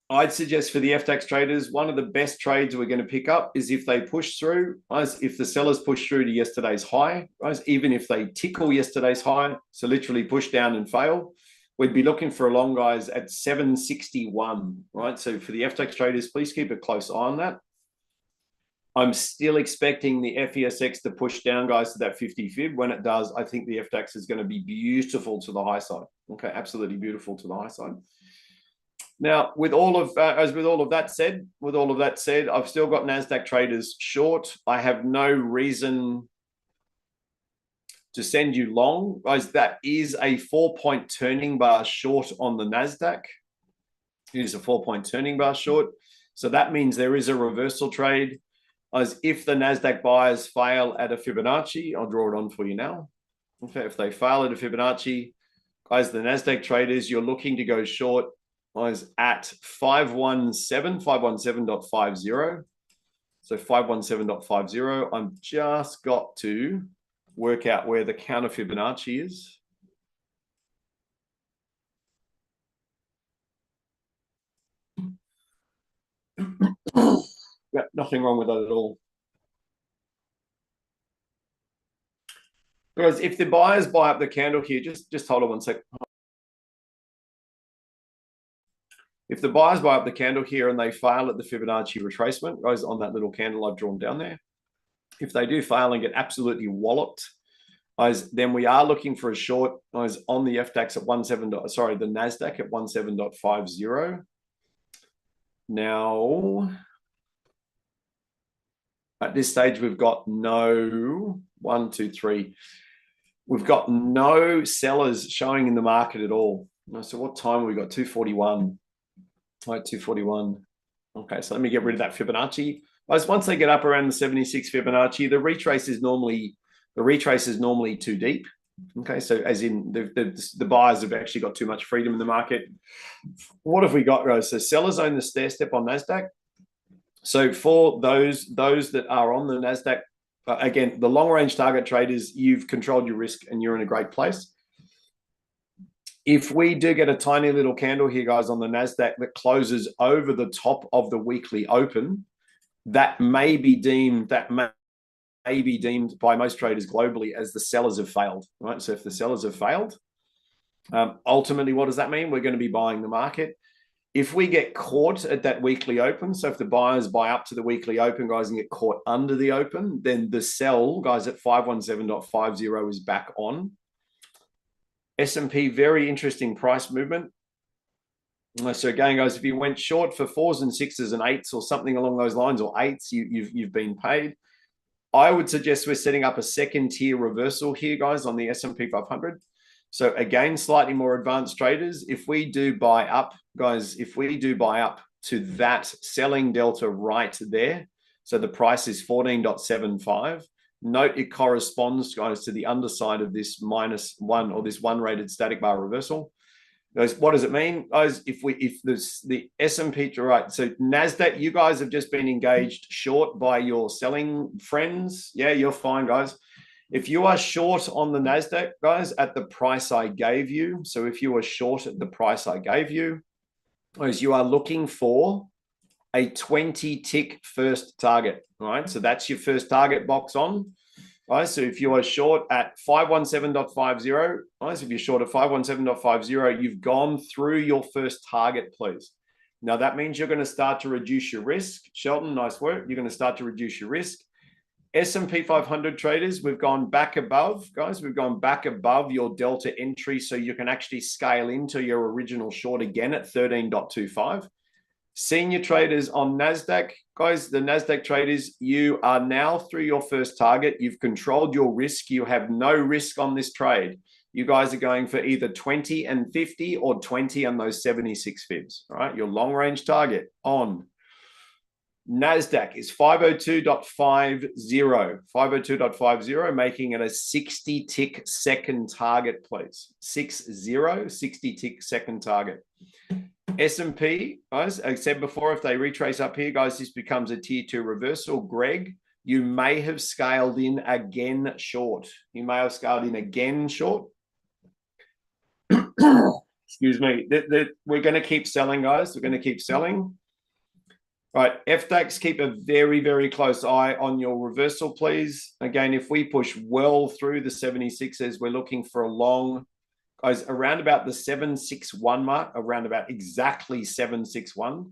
I'd suggest for the FTAX traders, one of the best trades we're going to pick up is if they push through, guys, if the sellers push through to yesterday's high, guys, even if they tickle yesterday's high, so literally push down and fail, we'd be looking for a long, guys, at 761, right? So for the FTAX traders, please keep a close eye on that. I'm still expecting the FESX to push down, guys, to that 50 fib. When it does, I think the FTAX is going to be beautiful to the high side. Okay, absolutely beautiful to the high side. Now, with all of that said, I've still got NASDAQ traders short. I have no reason to send you long, guys. That is a 4-point turning bar short on the NASDAQ. It is a 4-point turning bar short. So that means there is a reversal trade. As if the NASDAQ buyers fail at a Fibonacci, I'll draw it on for you now. Okay, if they fail at a Fibonacci, guys, the NASDAQ traders, you're looking to go short, guys, at 517.50. So 517.50. I'm just got to work out where the counter Fibonacci is. Yeah, nothing wrong with that at all. Because if the buyers buy up the candle here, just hold on 1 second. If the buyers buy up the candle here and they fail at the Fibonacci retracement, guys, on that little candle I've drawn down there, if they do fail and get absolutely walloped, guys, then we are looking for a short, guys, on the FTAX at the NASDAQ at 17.50. Now, at this stage, we've got no 1, 2, 3. We've got no sellers showing in the market at all. So what time have we got? 2:41. Right, 2:41. Okay, so let me get rid of that Fibonacci. Guys, once they get up around the 76 Fibonacci, the retrace is normally too deep. Okay, so as in the buyers have actually got too much freedom in the market. What have we got, guys? So sellers own the stair step on NASDAQ. So for those that are on the NASDAQ, again, the long range target traders, you've controlled your risk and you're in a great place. If we do get a tiny little candle here, guys, on the NASDAQ that closes over the top of the weekly open, that may be deemed by most traders globally as the sellers have failed, right? So if the sellers have failed, ultimately, what does that mean? We're going to be buying the market. If we get caught at that weekly open, so if the buyers buy up to the weekly open, guys, and get caught under the open, then the sell, guys, at 517.50 is back on. S&P, very interesting price movement. So again, guys, if you went short for 4s and 6s and 8s or something along those lines, or 8s, you've been paid. I would suggest we're setting up a second tier reversal here, guys, on the S&P 500. So again, slightly more advanced traders, if we do buy up, guys, if we do buy up to that selling delta right there, so the price is 14.75. Note it corresponds, guys, to the underside of this -1 or this 1 rated static bar reversal. Guys, what does it mean, guys? If the S&P, right? So NASDAQ, you guys have just been engaged short by your selling friends. Yeah, you're fine, guys. If you are short on the NASDAQ, guys, at the price I gave you, so if you are short at the price I gave you, guys, you are looking for a 20 tick first target, right? So that's your first target box on, right? So if you are short at 517.50, guys, if you're short at 517.50, you've gone through your first target, please. Now that means you're going to start to reduce your risk. Shelton, nice work. You're going to start to reduce your risk. S&P 500 traders, we've gone back above, guys. We've gone back above your delta entry so you can actually scale into your original short again at 13.25. Senior traders on NASDAQ, guys, the NASDAQ traders, you are now through your first target. You've controlled your risk. You have no risk on this trade. You guys are going for either 20 and 50 or 20 and those 76 fibs, all right? Your long range target on NASDAQ is 502.50, 502.50, making it a 60 tick second target, please. 60 tick second target. S&P, guys, I said before, if they retrace up here, guys, this becomes a tier 2 reversal. Greg, you may have scaled in again short. You may have scaled in again short. Excuse me. We're going to keep selling, guys. We're going to keep selling. All right, FDAX, keep a very, very close eye on your reversal, please. Again, if we push well through the 76s, we're looking for a long, guys, around about the 761 mark, around about exactly 761.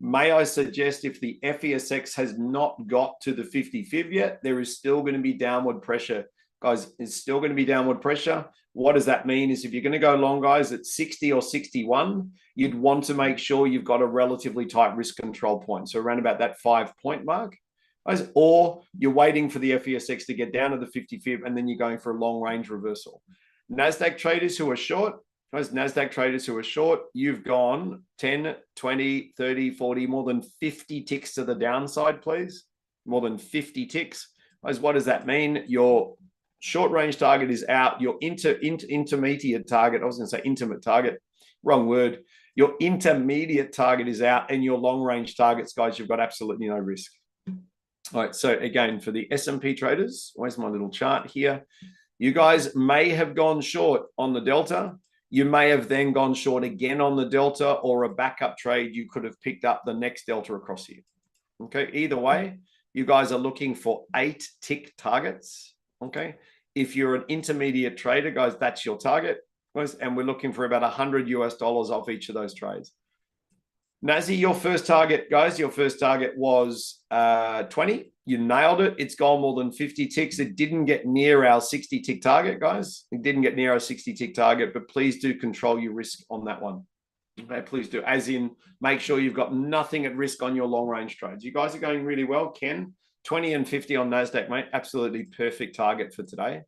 May I suggest if the FESX has not got to the 50 fib yet, there is still going to be downward pressure. Guys, it's still going to be downward pressure. What does that mean? Is if you're going to go long, guys, at 60 or 61, you'd want to make sure you've got a relatively tight risk control point. So around about that 5-point mark. Guys, or you're waiting for the FESX to get down to the 50 fib and then you're going for a long range reversal. NASDAQ traders who are short, guys, NASDAQ traders who are short, you've gone 10, 20, 30, 40, more than 50 ticks to the downside, please. More than 50 ticks. Guys, what does that mean? Your short range target is out. Your intermediate target, I was going to say intimate target, wrong word. Your intermediate target is out and your long range targets, guys, you've got absolutely no risk. All right, so again, for the S&P traders, where's my little chart here? You guys may have gone short on the Delta. You may have then gone short again on the Delta, or a backup trade. You could have picked up the next Delta across here. Okay, either way, you guys are looking for 8 tick targets. Okay, if you're an intermediate trader, guys, that's your target. And we're looking for about $100 US off each of those trades. Nazi, your first target, guys, your first target was 20. You nailed it. It's gone more than 50 ticks. It didn't get near our 60 tick target, guys. It didn't get near our 60 tick target, but please do control your risk on that one. Okay, please do. As in, make sure you've got nothing at risk on your long range trades. You guys are going really well. Ken, 20 and 50 on NASDAQ, mate. Absolutely perfect target for today.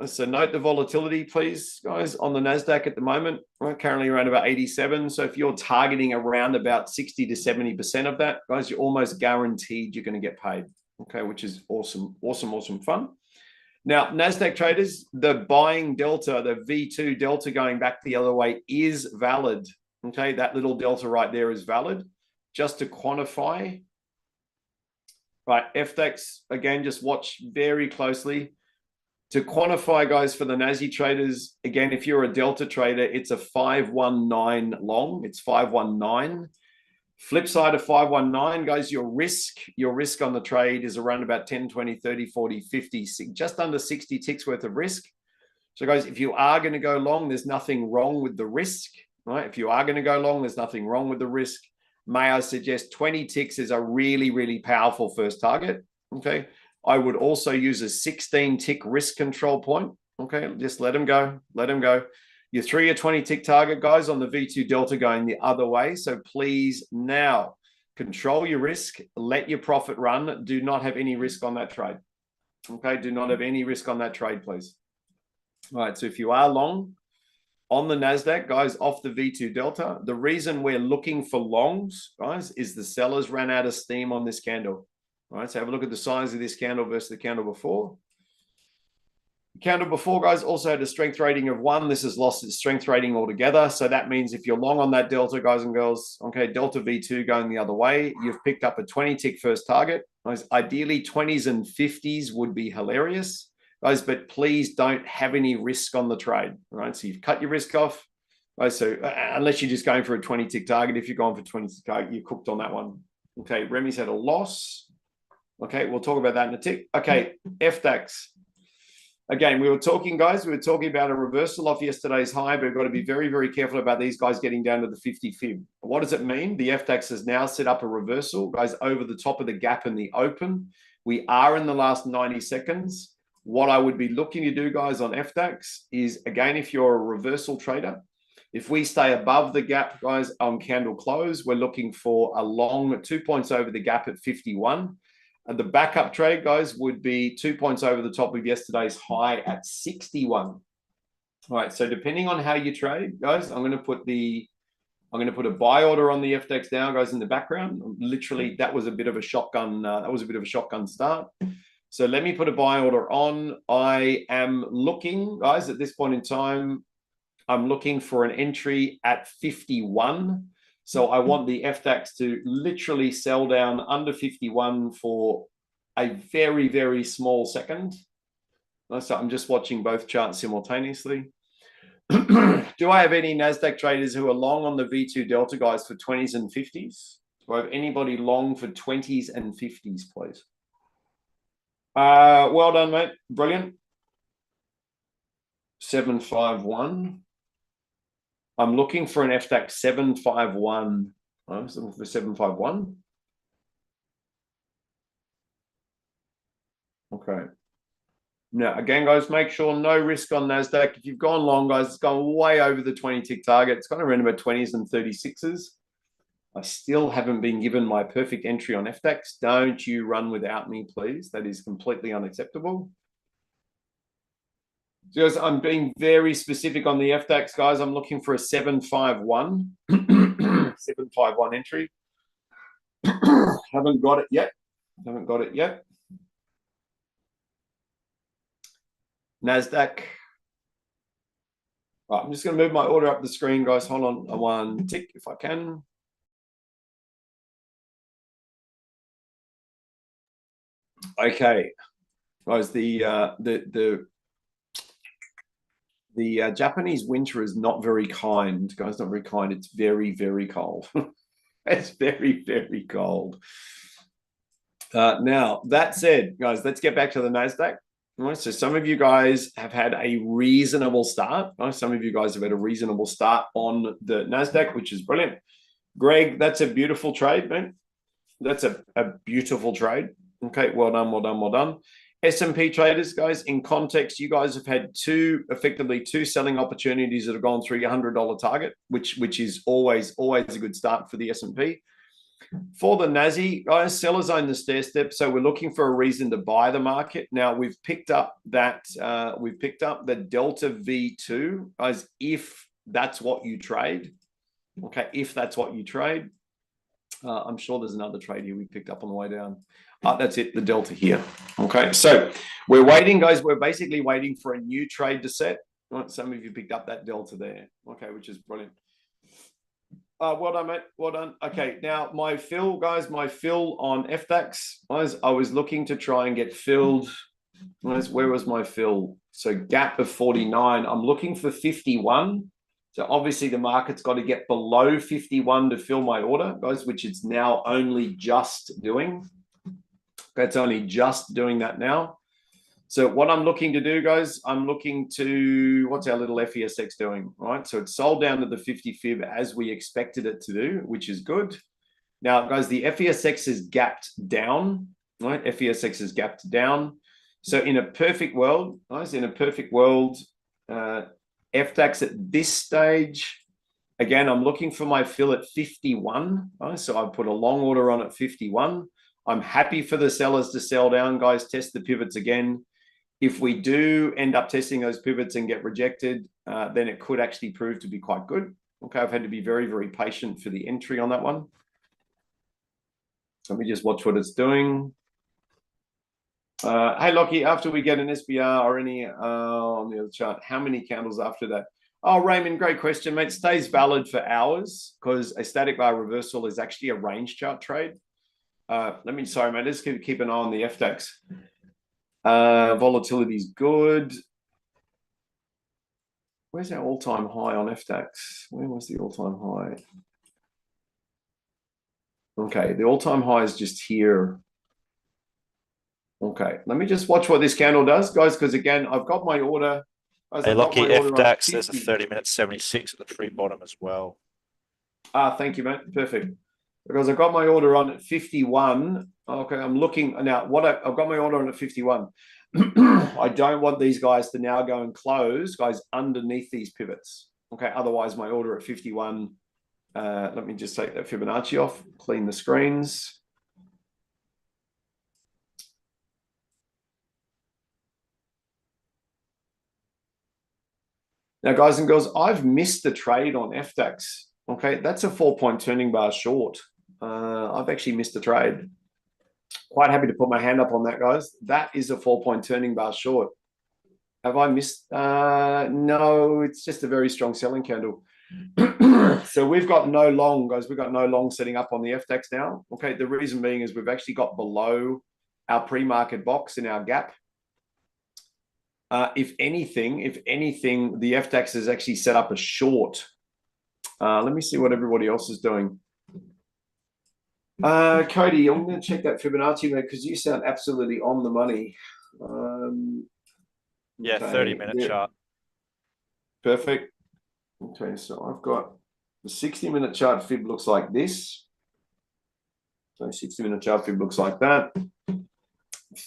So note the volatility, please, guys, on the NASDAQ at the moment. We're currently around about 87. So if you're targeting around about 60 to 70% of that, guys, you're almost guaranteed you're going to get paid. Okay, which is awesome, awesome, awesome fun. Now, NASDAQ traders, the buying delta, the V2 delta going back the other way is valid. Okay, that little delta right there is valid. Just to quantify, right, FDAX, again, just watch very closely. To quantify, guys, for the Nazi traders, again, if you're a Delta trader, it's a 519 long. It's 519. Flip side of 519, guys, your risk on the trade is around about 10, 20, 30, 40, 50, just under 60 ticks worth of risk. So, guys, if you are going to go long, there's nothing wrong with the risk, right? If you are going to go long, there's nothing wrong with the risk. May I suggest 20 ticks is a really, really powerful first target, okay? I would also use a 16 tick risk control point. Okay, just let them go. Let them go. Your 3 or 20 tick target, guys, on the V2 Delta going the other way. So please now control your risk. Let your profit run. Do not have any risk on that trade. Okay, do not have any risk on that trade, please. All right, so if you are long on the NASDAQ, guys, off the V2 Delta, the reason we're looking for longs, guys, is the sellers ran out of steam on this candle. All right, so have a look at the size of this candle versus the candle before. The candle before, guys, also had a strength rating of 1. This has lost its strength rating altogether. So that means if you're long on that Delta, guys and girls, okay, Delta V2 going the other way, you've picked up a 20 tick first target. Guys, ideally 20s and 50s would be hilarious, guys, but please don't have any risk on the trade. All right, so you've cut your risk off. Guys, so unless you're just going for a 20 tick target, if you're going for 20 tick target, you're cooked on that one. Okay, Remy's had a loss. Okay, we'll talk about that in a tick. Okay, FDAX. Again, we were talking, guys, we were talking about a reversal off yesterday's high, but we've got to be very, very careful about these guys getting down to the 50 fib. What does it mean? The FDAX has now set up a reversal, guys, over the top of the gap in the open. We are in the last 90 seconds. What I would be looking to do, guys, on FDAX is, again, if you're a reversal trader, if we stay above the gap, guys, on candle close, we're looking for a long 2 points over the gap at 51. And the backup trade, guys, would be 2 points over the top of yesterday's high at 61. All right, so depending on how you trade, guys, I'm going to put a buy order on the FDAX down, guys, in the background. Literally, that was a bit of a shotgun. Start. So let me put a buy order on. I am looking, guys, at this point in time. I'm looking for an entry at 51. So I want the FDAX to literally sell down under 51 for a very, very small second. So I'm just watching both charts simultaneously. Do I have any NASDAQ traders who are long on the V2 Delta, guys, for 20s and 50s? Do I have anybody long for 20s and 50s, please? Well done, mate. Brilliant. 751. I'm looking for an FDAX 751. I'm looking for 751. Okay. Now, again, guys, make sure no risk on NASDAQ. If you've gone long, guys, it's gone way over the 20 tick target. It's gone around about 20s and 36s. I still haven't been given my perfect entry on FDAX. Don't you run without me, please. That is completely unacceptable. So guys, I'm being very specific on the FDAX, guys. I'm looking for a 751. 751 entry. Haven't got it yet. Haven't got it yet. NASDAQ. Right, I'm just going to move my order up the screen, guys. Hold on one tick if I can. Okay, guys, the Japanese winter is not very kind, guys. Not very kind. It's very, very cold. It's very, very cold. Now that said, guys, let's get back to the NASDAQ. All right, so some of you guys have had a reasonable start. Right? Some of you guys have had a reasonable start on the NASDAQ, which is brilliant. Greg, that's a beautiful trade, man. That's a beautiful trade. Okay, well done, well done, well done. S&P traders, guys, in context, you guys have had effectively two selling opportunities that have gone through your $100 target, which is always a good start for the S&P. For the NASI, guys, sellers own the stair step, so we're looking for a reason to buy the market. Now we've picked up that the Delta V2, guys, if that's what you trade. Okay, if that's what you trade. I'm sure there's another trade here we picked up on the way down. That's it, the Delta here. Okay, so we're waiting, guys. We're basically waiting for a new trade to set. Right, some of you picked up that Delta there. Okay, which is brilliant. Well done, mate. Well done. Okay, now my fill, guys, my fill on FDAX, guys, I was looking to try and get filled. Guys, where was my fill? So gap of 49. I'm looking for 51. So obviously the market's got to get below 51 to fill my order, guys, which it's now only just doing. That's only just doing that now. So what I'm looking to do, guys, I'm looking to, what's our little FESX doing, right? So it's sold down to the 50 fib as we expected it to do, which is good. Now, guys, the FESX is gapped down, right? FESX is gapped down. So in a perfect world, guys, in a perfect world, FDAX at this stage, again, I'm looking for my fill at 51. Right? So I put a long order on at 51. I'm happy for the sellers to sell down, guys, test the pivots again. If we do end up testing those pivots and get rejected, then it could actually prove to be quite good. Okay, I've had to be very, very patient for the entry on that one. Let me just watch what it's doing. Hey, Lockie, after we get an SBR or any on the other chart, how many candles after that? Oh, Raymond, great question, mate. Stays valid for hours because a static bar reversal is actually a range chart trade. Sorry, mate, let's keep an eye on the FDAX. Volatility is good. Where's our all-time high on FDAX? Where was the all-time high? Okay, the all-time high is just here. Okay, let me just watch what this candle does, guys, because again, I've got my order. Guys, hey, Lockie, FDAX, there's a 30-minute 76 at the free bottom as well. Thank you, mate. Perfect. Because I've got my order on at 51. Okay, I'm looking now. I've got my order on at 51. I don't want these guys to now go and close, guys, underneath these pivots. Okay, otherwise my order at 51. Let me just take that Fibonacci off, clean the screens. Now, guys and girls, I've missed the trade on FDAX. Okay, that's a 4-point turning bar short. I've actually missed the trade. Quite happy to put my hand up on that, guys. That is a 4-point turning bar short. Have I missed? No, it's just a very strong selling candle. So we've got no long, guys. We've got no long setting up on the FTX now. Okay, the reason being is we've actually got below our pre-market box in our gap. If anything, the FTX has actually set up a short. Let me see what everybody else is doing. Cody, I'm going to check that Fibonacci, mate, because you sound absolutely on the money. Yeah, Okay, 30-minute yeah. chart. Perfect. Okay, so I've got the 60-minute chart fib looks like this. So 60-minute chart fib looks like that.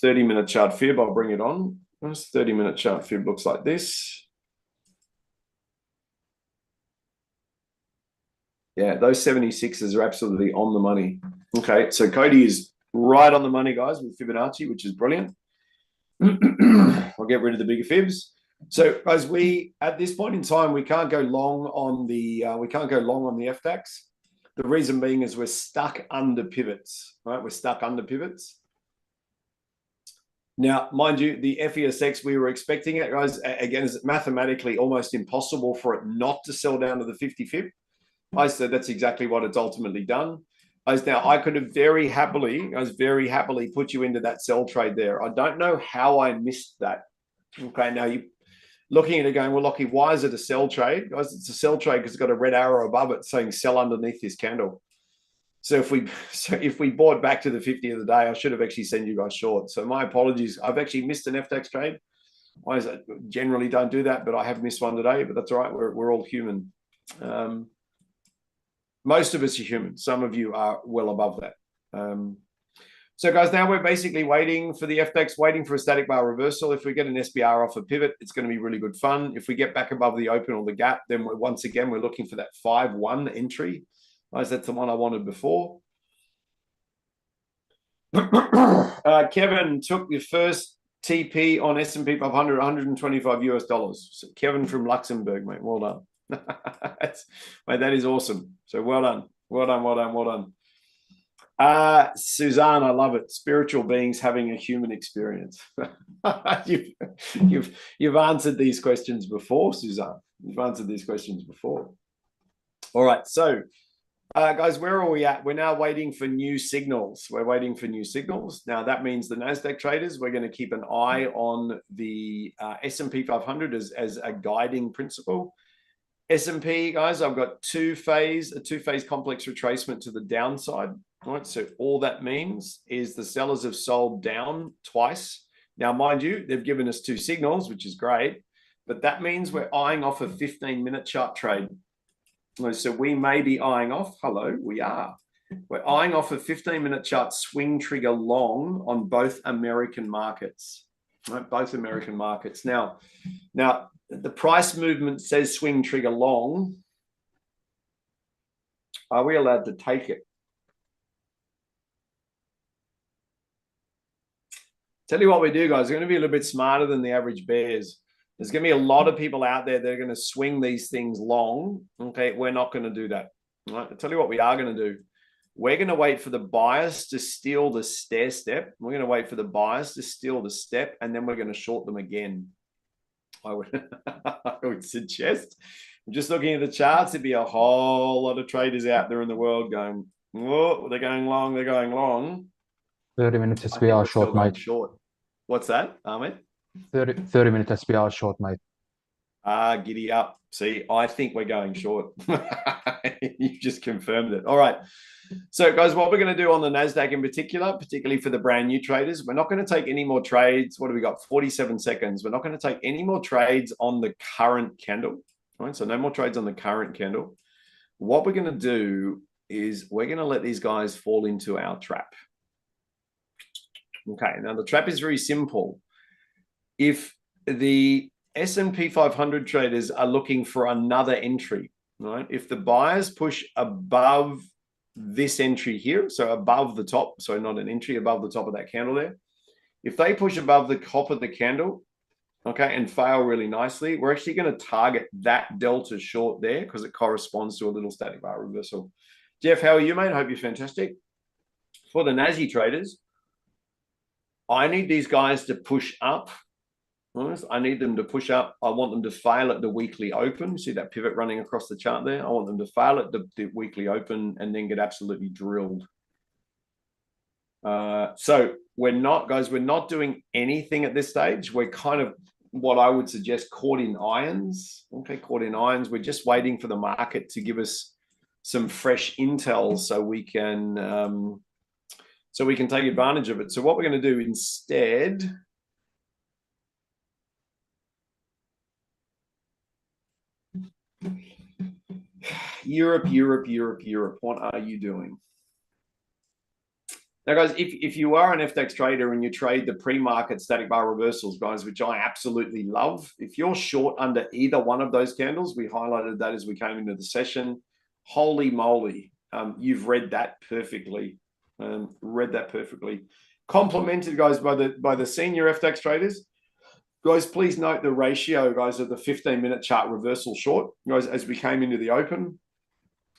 30-minute chart fib, I'll bring it on. 30-minute chart fib looks like this. Yeah, those 76s are absolutely on the money. Okay, so Cody is right on the money, guys, with Fibonacci, which is brilliant. I'll get rid of the bigger fibs. So, guys, at this point in time, we can't go long on the FTX. The reason being is we're stuck under pivots, right? We're stuck under pivots. Now, mind you, the FESX, we were expecting it, guys. Again, it's mathematically almost impossible for it not to sell down to the 50 fib. I said that's exactly what it's ultimately done. Now, I could have very happily put you into that sell trade there. I don't know how I missed that. Okay, now you looking at it going, well, Lockie, why is it a sell trade? Guys, it's a sell trade because it's got a red arrow above it saying sell underneath this candle. So if we bought back to the 50 of the day, I should have actually sent you guys short. So my apologies. I've actually missed an FTX trade. I generally don't do that, but I have missed one today. But that's all right. We're all human. Most of us are human. Some of you are well above that. So, guys, now we're basically waiting for the FTX, waiting for a static bar reversal. If we get an SBR off a pivot, it's going to be really good fun. If we get back above the open or the gap, then once again, we're looking for that 5-1 entry. Guys, that's the one I wanted before. Kevin took the first TP on S&P 500, $125. So Kevin from Luxembourg, mate. Well done. Mate, that is awesome. So well done. Well done, well done, well done. Suzanne, I love it. Spiritual beings having a human experience. You've answered these questions before, Suzanne. You've answered these questions before. All right, so guys, where are we at? We're now waiting for new signals. We're waiting for new signals. Now that means the NASDAQ traders, we're going to keep an eye on the S&P 500 as a guiding principle. S&P, guys, I've got a two-phase complex retracement to the downside. All right, so all that means is the sellers have sold down twice. Now, mind you, they've given us two signals, which is great, but that means we're eyeing off a 15-minute chart trade. So we may be eyeing off, we are. We're eyeing off a 15-minute chart swing trigger long on both American markets, right? Both American markets. Now, the price movement says swing trigger long. Are we allowed to take it? Tell you what we do, guys. We're going to be a little bit smarter than the average bears. There's going to be a lot of people out there that are going to swing these things long. Okay, we're not going to do that. All right, I'll tell you what we are going to do. We're going to wait for the buyers to steal the stair step. We're going to wait for the buyers to steal the step, and then we're going to short them again. I would suggest. I'm just looking at the charts. There'd be a whole lot of traders out there in the world going, "Whoa, they're going long. They're going long." 30 minutes SBR short, mate. Short. What's that, Ahmed? 30 minute SBR short, mate. Giddy up. See, I think we're going short. You just confirmed it. All right. So, guys, what we're going to do on the NASDAQ in particular, particularly for the brand new traders, we're not going to take any more trades. What have we got? 47 seconds. We're not going to take any more trades on the current candle. All right, so no more trades on the current candle. What we're going to do is we're going to let these guys fall into our trap. Okay, now the trap is very simple. If the S&P 500 traders are looking for another entry, right? If the buyers push above this entry here, so above the top, so not an entry, above the top of that candle there. If they push above the top of the candle, okay, and fail really nicely, we're actually going to target that delta short there because it corresponds to a little static bar reversal. Jeff, how are you, mate? I hope you're fantastic. For the Nazi traders, I need these guys to push up, I need them to push up. I want them to fail at the weekly open. See that pivot running across the chart there? I want them to fail at the weekly open and then get absolutely drilled. So we're not doing anything at this stage. We're kind of what I would suggest caught in irons. Okay, caught in irons. We're just waiting for the market to give us some fresh intel so we can take advantage of it. So what we're going to do instead, Europe, what are you doing? Now, guys, if you are an FX trader and you trade the pre-market static bar reversals, guys, which I absolutely love, if you're short under either one of those candles, we highlighted that as we came into the session. Holy moly, you've read that perfectly. Complemented, guys, by the senior FX traders. Guys, please note the ratio, guys, of the 15-minute chart reversal short, guys, as we came into the open.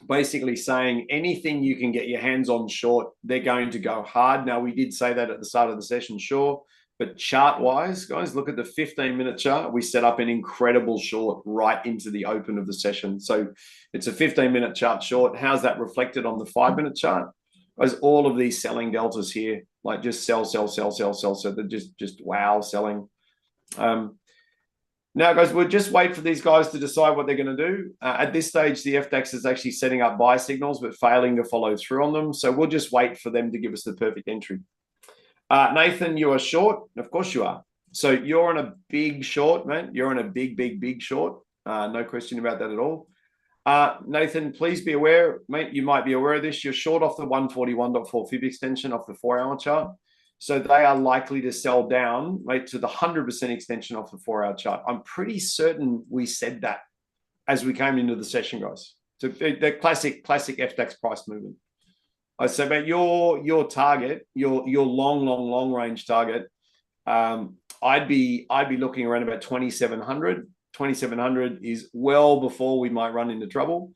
Basically saying anything you can get your hands on short, they're going to go hard. Now, we did say that at the start of the session, sure. But chart-wise, guys, look at the 15-minute chart. We set up an incredible short right into the open of the session. So it's a 15-minute chart short. How's that reflected on the 5-minute chart? Guys, all of these selling deltas here, like just sell. So they're just wow, selling. Now, guys, we'll just wait for these guys to decide what they're going to do. At this stage, the FX is actually setting up buy signals, but failing to follow through on them. So we'll just wait for them to give us the perfect entry. Nathan, you are short. Of course you are. So you're on a big short, man. You're on a big short. No question about that at all. Nathan, please be aware, mate, you might be aware of this. You're short off the 141.4 fib extension off the 4-hour chart. So they are likely to sell down, right, to the 100% extension off the 4-hour chart. I'm pretty certain we said that as we came into the session, guys. So the classic FX price movement. I said, about your target, your long range target, I'd be looking around about 2,700. 2,700 is well before we might run into trouble.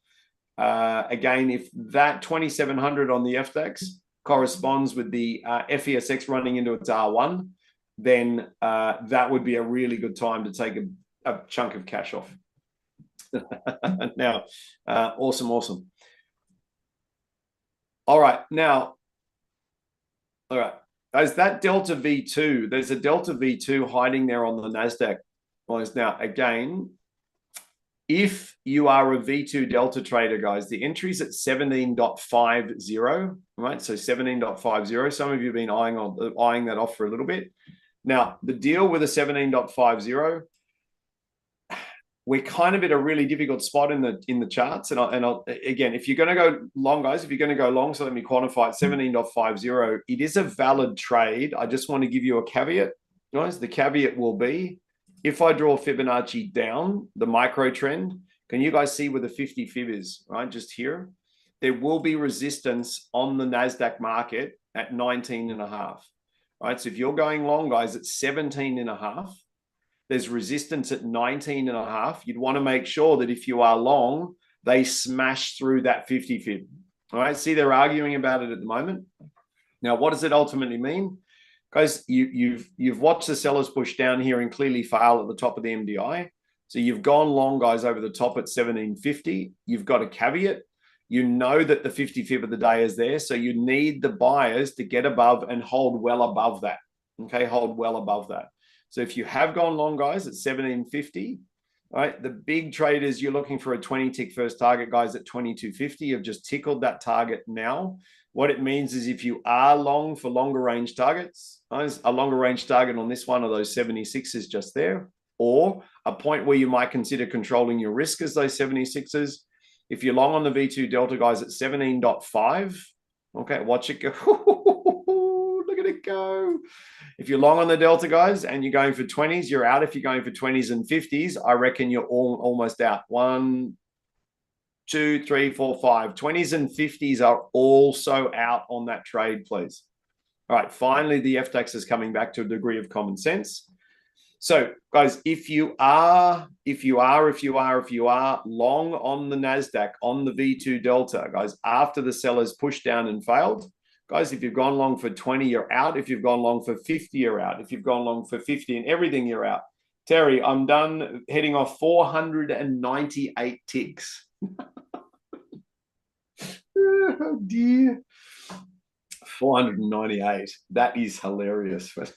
Again, if that 2,700 on the FX corresponds with the FESX running into its R1, then that would be a really good time to take a chunk of cash off. Now, awesome. All right, as that Delta V2, there's a Delta V2 hiding there on the NASDAQ. Now, again, if you are a V2 Delta trader, guys, the entry's at 17.50, right? So 17.50. Some of you have been eyeing that off for a little bit. Now, the deal with a 17.50, we're kind of at a really difficult spot in the charts. And again, if you're going to go long, guys, if you're going to go long, so let me quantify it, 17.50. It is a valid trade. I just want to give you a caveat, guys. The caveat will be, if I draw Fibonacci down, the micro trend, can you guys see where the 50 fib is, right? Just here. There will be resistance on the NASDAQ market at 19.5, right? So if you're going long, guys, at 17.5, there's resistance at 19.5. You'd want to make sure that if you are long, they smash through that 50 fib, all right? See, they're arguing about it at the moment. Now, what does it ultimately mean? Guys, you've watched the sellers push down here and clearly fail at the top of the MDI. So you've gone long, guys, over the top at 1750. You've got a caveat. You know that the 50 fib of the day is there. So you need the buyers to get above and hold well above that. Okay, hold well above that. So if you have gone long, guys, at 1750, right, the big traders, you're looking for a 20-tick first target, guys, at 2250. You've just tickled that target now. What it means is if you are long for longer range targets, a longer range target on this one of those 76s just there, or a point where you might consider controlling your risk as those 76s. If you're long on the V2 Delta, guys, at 17.5, okay, watch it go. Look at it go. If you're long on the Delta, guys, and you're going for 20s, you're out. If you're going for 20s and 50s, I reckon you're almost out. 1, 2, 3, 4, 5. 20s and 50s are also out on that trade, please. All right, finally, the FTX is coming back to a degree of common sense. So, guys, if you are long on the NASDAQ, on the V2 Delta, guys, after the sellers pushed down and failed, guys, if you've gone long for 20, you're out. If you've gone long for 50, you're out. If you've gone long for 50 and everything, you're out. Terry, I'm done heading off 498 ticks. Oh dear. 498. That is hilarious. For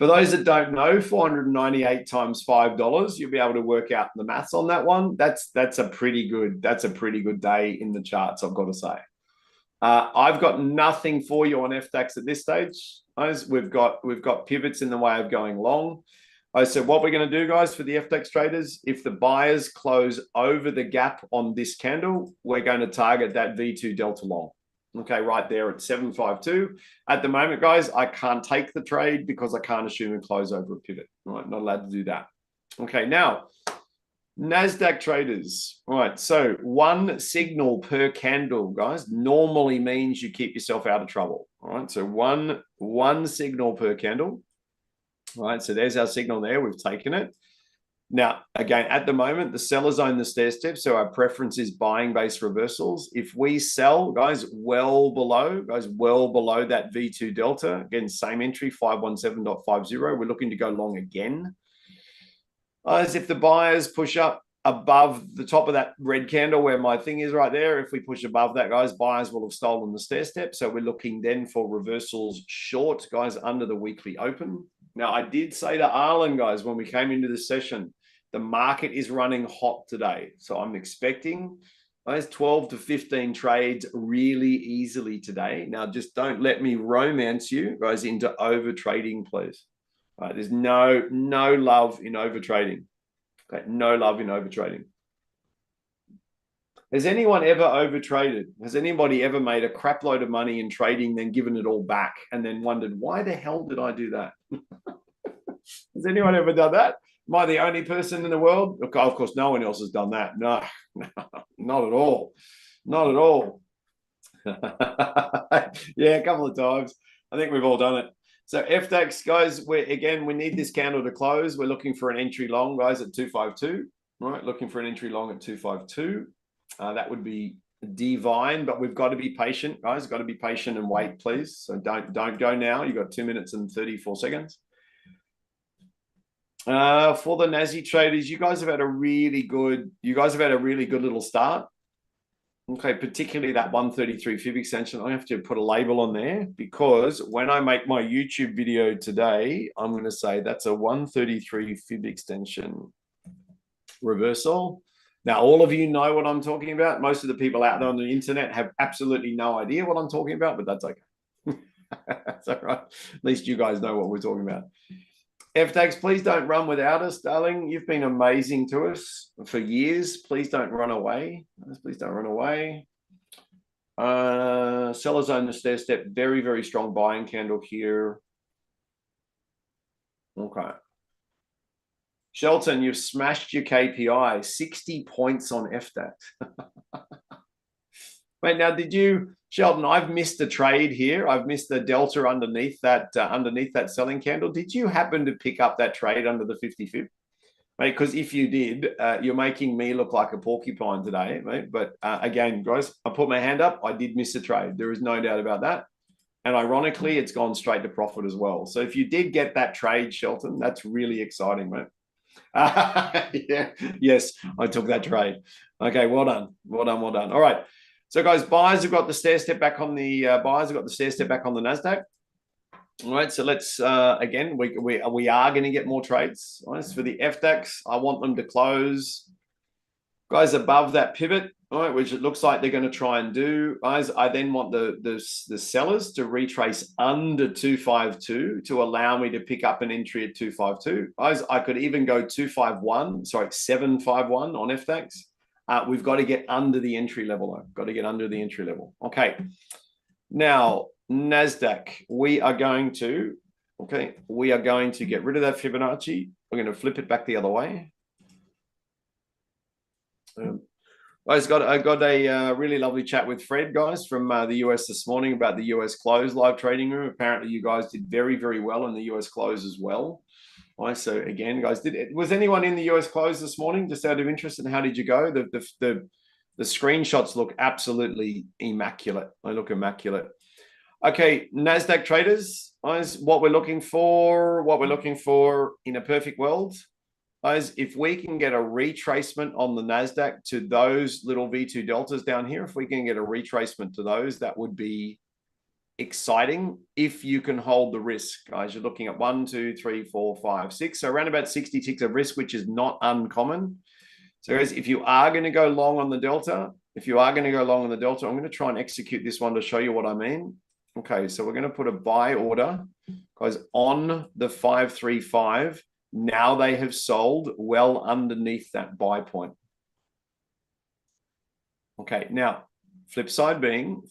those that don't know, 498 times $5, you'll be able to work out the maths on that one. That's a pretty good day in the charts, I've got to say. I've got nothing for you on FDAX at this stage, guys. We've got pivots in the way of going long. So what we're going to do, guys, for the FDAX traders, if the buyers close over the gap on this candle, we're going to target that V2 delta long. Okay, right there at 752. At the moment, guys, I can't take the trade because I can't assume and close over a pivot. All right, not allowed to do that. Okay, now, NASDAQ traders. All right, so one signal per candle, guys, normally means you keep yourself out of trouble. All right, so one signal per candle. All right, so there's our signal there. We've taken it. Now, again, at the moment, the sellers own the stair step, so our preference is buying-based reversals. If we sell, guys, well below that V2 delta, again, same entry, 517.50, we're looking to go long again. As if the buyers push up above the top of that red candle where my thing is right there, if we push above that, guys, buyers will have stolen the stair step. So we're looking then for reversals short, guys, under the weekly open. Now, I did say to Arlen, guys, when we came into this session, the market is running hot today. So I'm expecting those 12 to 15 trades really easily today. Now, just don't let me romance you, guys, into over trading, please. All right, there's no love in over trading. Okay, no love in over trading. Has anyone ever over traded? Has anybody ever made a crap load of money in trading, then given it all back and then wondered, why the hell did I do that? Has anyone ever done that? Am I the only person in the world? Of course, no one else has done that. No, not at all. Not at all. Yeah, a couple of times. I think we've all done it. So FDAX, guys, we need this candle to close. We're looking for an entry long, guys, at 252. All right, looking for an entry long at 252. That would be divine, but we've got to be patient, guys. Got to be patient and wait, please. So don't go now. You've got 2 minutes and 34 seconds. For the Nazi traders, you guys have had a really good little start. Okay, particularly that 133 fib extension. I have to put a label on there because when I make my YouTube video today, I'm going to say that's a 133 fib extension reversal. Now, all of you know what I'm talking about. Most of the people out there on the internet have absolutely no idea what I'm talking about, but that's okay. That's all right. At least you guys know what we're talking about. FDAX, please don't run without us, darling. You've been amazing to us for years. Please don't run away. Please don't run away. Sellers own the stair step. Very, very strong buying candle here. Okay. Shelton, you've smashed your KPI. 60 points on FDAX. Wait, now did you, Sheldon? I've missed a trade here. I've missed the delta underneath that selling candle. Did you happen to pick up that trade under the 50 fib? Mate, because if you did, you're making me look like a porcupine today, mate. But again, guys, I put my hand up. I did miss a trade. There is no doubt about that. And ironically, it's gone straight to profit as well. So if you did get that trade, Shelton, that's really exciting, mate. Yeah, yes, I took that trade. Okay, well done. Well done, well done. All right. So, guys, buyers have got the stair step back on the NASDAQ. All right, so let's again, we are going to get more trades. All right, so for the FDAX, I want them to close, guys, above that pivot. All right, which it looks like they're going to try and do. Guys, I then want the sellers to retrace under 252 to allow me to pick up an entry at 252. Guys, I could even go 751 on FDAX. We've got to get under the entry level, though. Got to get under the entry level. Okay. Now, NASDAQ, we are going to get rid of that Fibonacci. We're going to flip it back the other way. I got a really lovely chat with Fred, guys, from the US this morning about the US close live trading room. Apparently, you guys did very, very well in the US close as well. All right, so again, guys, was anyone in the US close this morning? Just out of interest, and how did you go? The screenshots look absolutely immaculate. They look immaculate. Okay, NASDAQ traders, guys, what we're looking for in a perfect world, guys, if we can get a retracement on the NASDAQ to those little V2 deltas down here, if we can get a retracement to those, that would be exciting if you can hold the risk, guys. You're looking at 1, 2, 3, 4, 5, 6. So around about 60 ticks of risk, which is not uncommon. So guys, if you are going to go long on the delta, I'm going to try and execute this one to show you what I mean. Okay, so we're going to put a buy order, guys, on the 535. Now they have sold well underneath that buy point. Okay, now flip side being,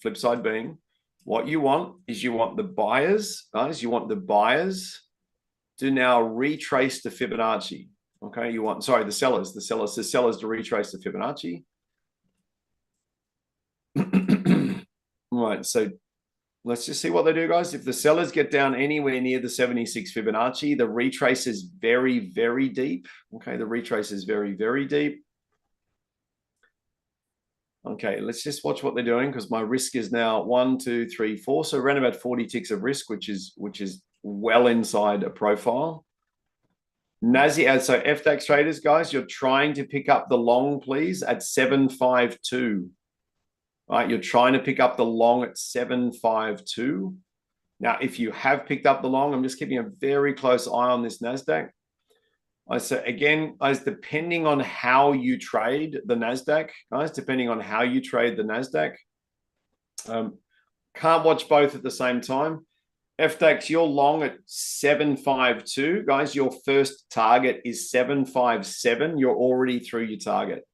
what you want is you want the buyers, guys, to now retrace the Fibonacci. Okay, the sellers to retrace the Fibonacci. Right, so let's just see what they do, guys. If the sellers get down anywhere near the 76 Fibonacci, the retrace is very, very deep. Okay, the retrace is very, very deep. Okay, let's just watch what they're doing because my risk is now 1, 2, 3, 4. So around about 40 ticks of risk, which is well inside a profile. So FDAX traders, guys, you're trying to pick up the long, please, at 752. All right, you're trying to pick up the long at 752. Now, if you have picked up the long, I'm just keeping a very close eye on this NASDAQ. So again, guys, depending on how you trade the NASDAQ, can't watch both at the same time. FDAX, you're long at 752. Guys, your first target is 757. You're already through your target.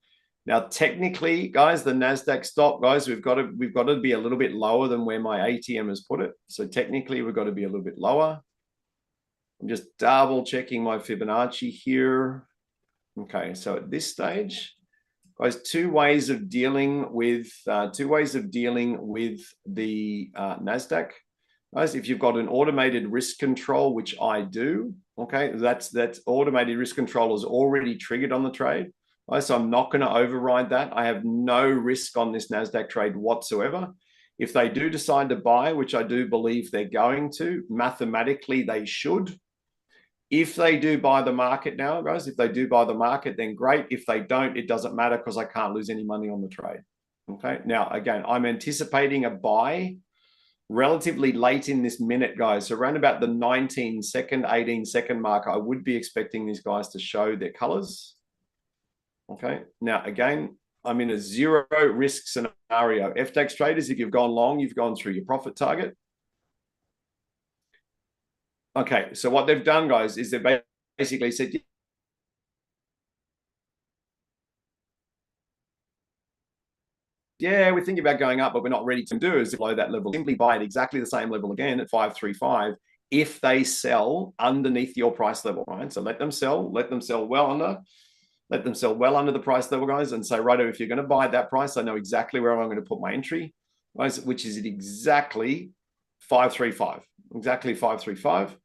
Now, technically, guys, the NASDAQ stop, guys, we've got to be a little bit lower than where my ATM has put it. So technically, we've got to be a little bit lower. I'm just double checking my Fibonacci here. Okay, so at this stage, guys, two ways of dealing with the NASDAQ. Guys, if you've got an automated risk control, which I do, okay, that's automated risk control is already triggered on the trade. Right, so I'm not going to override that. I have no risk on this NASDAQ trade whatsoever. If they do decide to buy, which I do believe they're going to, mathematically they should. If they do buy the market now, guys, if they do buy the market, then great. If they don't, it doesn't matter because I can't lose any money on the trade. Okay. Now, again, I'm anticipating a buy relatively late in this minute, guys. So around about the 19-second, 18-second mark, I would be expecting these guys to show their colors. Okay. Now, again, I'm in a zero risk scenario. FDAX traders, if you've gone long, you've gone through your profit target. Okay. So what they've done, guys, is they've basically said, yeah, we're thinking about going up, but we're not ready to do is below that level. Simply buy at exactly the same level again at 535 if they sell underneath your price level, right? So let them sell well under. Let them sell well under the price level, guys, and say, righto, if you're going to buy at that price, I know exactly where I'm going to put my entry, guys, which is at exactly 535. Exactly 535.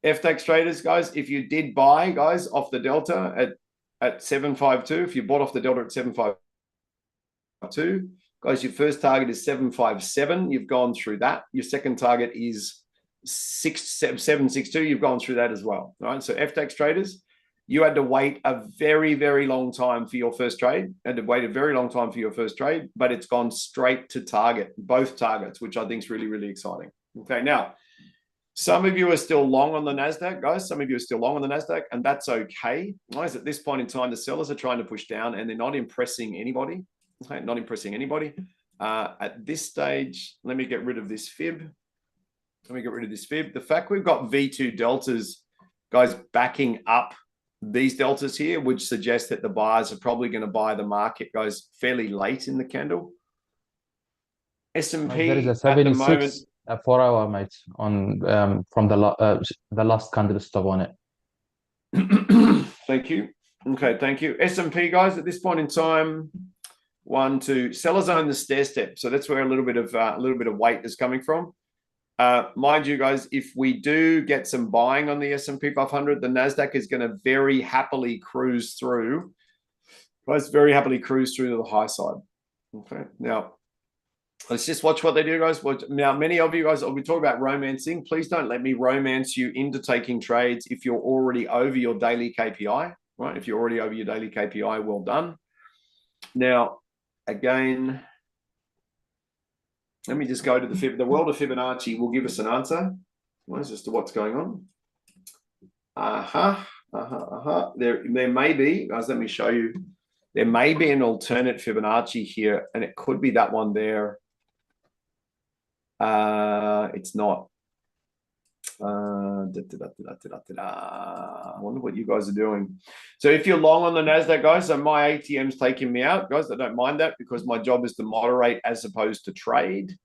FDAX traders, guys, if you did buy, guys, off the delta at 752, if you bought off the delta at 752, guys, your first target is 757. You've gone through that. Your second target is 762. You've gone through that as well. All right. So FDAX traders, you had to wait a very, very long time for your first trade. But it's gone straight to target, both targets, which I think is really, really exciting. Okay, now, some of you are still long on the NASDAQ, guys. Some of you are still long on the NASDAQ, and that's okay. Guys, at this point in time, the sellers are trying to push down, and they're not impressing anybody. Okay, not impressing anybody. At this stage, let me get rid of this fib. The fact we've got V2 deltas, guys, backing up these deltas here would suggest that the buyers are probably going to buy the market, guys, fairly late in the candle. S&P There is a at the moment. 76 4-hour, mate, on from the last candle stop on it. Thank you. Okay, thank you. S&P, guys, at this point in time, 1, 2, sellers own the stair step, so that's where a little bit of weight is coming from. Mind you, guys, if we do get some buying on the S&P 500, the NASDAQ is going to very happily cruise through. Guys, very happily cruise through to the high side. Okay. Now, Let's just watch what they do, guys. Now, many of you guys, we talk about romancing. Please don't let me romance you into taking trades if you're already over your daily KPI, right? If you're already over your daily KPI, well done. Now, again, let me just go to the world of Fibonacci will give us an answer as to what's going on. There may be, guys, let me show you. There may be an alternate Fibonacci here, and it could be that one there. It's not. I wonder what you guys are doing. So if you're long on the NASDAQ, guys, so my ATM's taking me out, guys. I don't mind that because my job is to moderate as opposed to trade.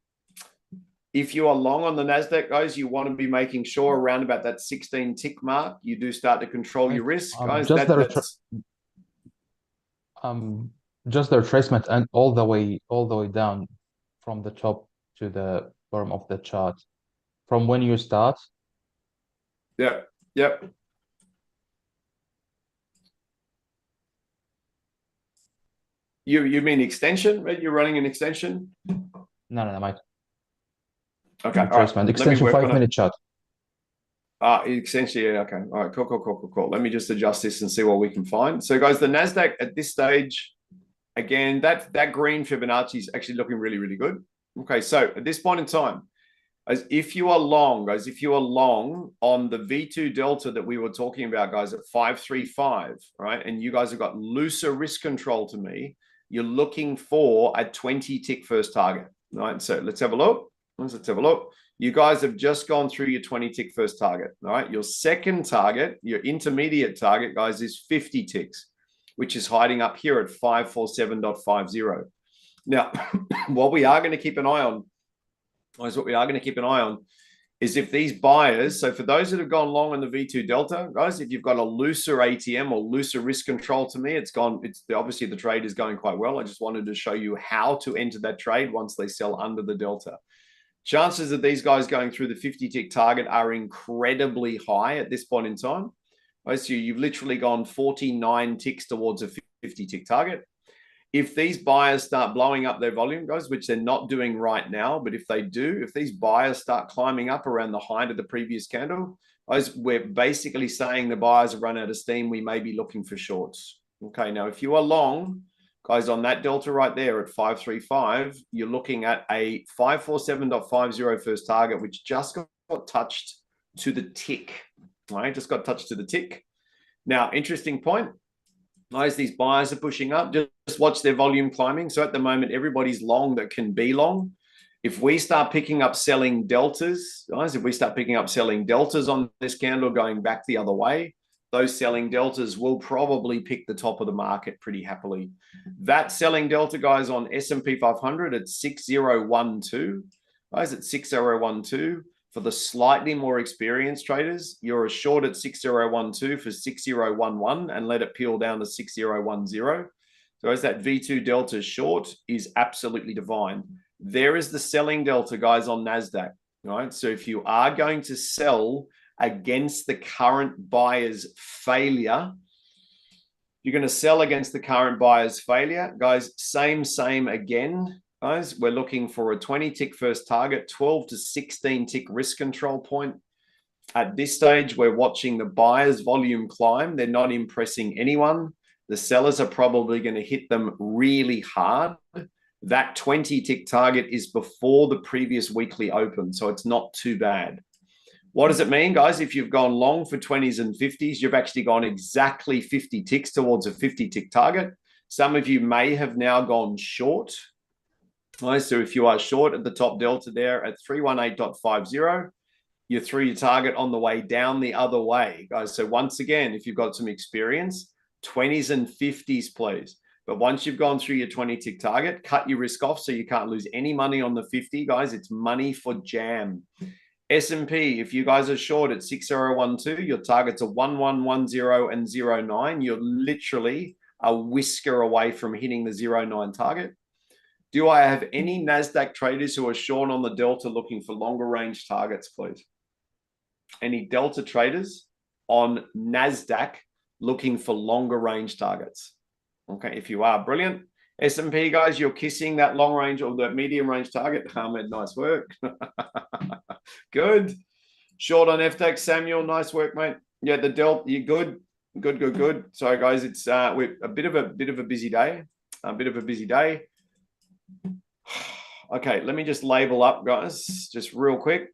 If you are long on the NASDAQ, guys, you want to be making sure around about that 16 tick mark, you do start to control your risk, guys. Just the retracement and all the way down from the top to the bottom of the chart. From when you start. Yep. You mean extension, right? You're running an extension? No, mate. Okay. Retracement. Right. Extension 5-minute chart. Extension, yeah, okay. All right, cool. Let me just adjust this and see what we can find. So, guys, the NASDAQ at this stage, again, that green Fibonacci is actually looking really, really good. Okay, so at this point in time, as if you are long, guys, if you are long on the V2 delta that we were talking about, guys, at 535, right? And you guys have got looser risk control to me, you're looking for a 20 tick first target, right? So let's have a look. Let's have a look. You guys have just gone through your 20 tick first target, all right? Your second target, your intermediate target, guys, is 50 ticks, which is hiding up here at 547.50. Now, what we are going to keep an eye on, is if these buyers, so for those that have gone long on the V2 Delta, guys, if you've got a looser ATM or looser risk control to me, obviously the trade is going quite well. I just wanted to show you how to enter that trade once they sell under the Delta. Chances of these guys going through the 50 tick target are incredibly high at this point in time. So you've literally gone 49 ticks towards a 50 tick target. If these buyers start blowing up their volume, guys, which they're not doing right now, but if they do, if these buyers start climbing up around the height of the previous candle, guys, we're basically saying the buyers have run out of steam. We may be looking for shorts. Okay, now if you are long, guys, on that delta right there at 535, you're looking at a 547.50 first target, which just got touched to the tick. Right, just got touched to the tick. Now, interesting point. Guys, these buyers are pushing up. Just watch their volume climbing. So at the moment, everybody's long that can be long. If we start picking up selling deltas, guys, if we start picking up selling deltas on this candle going back the other way, those selling deltas will probably pick the top of the market pretty happily. That selling delta, guys, on S&P 500 at 6012, guys, at 6012. For the slightly more experienced traders, you're a short at 6012 for 6011 and let it peel down to 6010. So as that V2 delta short is absolutely divine. There is the selling delta, guys, on NASDAQ, right? So if you are going to sell against the current buyer's failure, you're going to sell against the current buyer's failure, guys, same again. Guys, we're looking for a 20 tick first target, 12 to 16 tick risk control point. At this stage, we're watching the buyer's volume climb. They're not impressing anyone. The sellers are probably going to hit them really hard. That 20 tick target is before the previous weekly open, so it's not too bad. What does it mean, guys? If you've gone long for 20s and 50s, you've actually gone exactly 50 ticks towards a 50 tick target. Some of you may have now gone short. So if you are short at the top delta there at 318.50, you're through your target on the way down the other way, guys. So once again, if you've got some experience, 20s and 50s, please. But once you've gone through your 20 tick target, cut your risk off so you can't lose any money on the 50, guys. It's money for jam. S&P, if you guys are short at 6012, your targets are 1110 and 09. You're literally a whisker away from hitting the 09 target. Do I have any NASDAQ traders who are short on the delta looking for longer range targets, please? Any delta traders on NASDAQ looking for longer range targets? Okay, if you are, brilliant. S&P, guys, you're kissing that long range or the medium range target. Ahmed, nice work. Good. Short on FTX, Samuel, nice work, mate. Yeah, the Delta, you're good. Good. Sorry, guys, it's we're a bit of a busy day. Okay, let me just label up, guys, just real quick.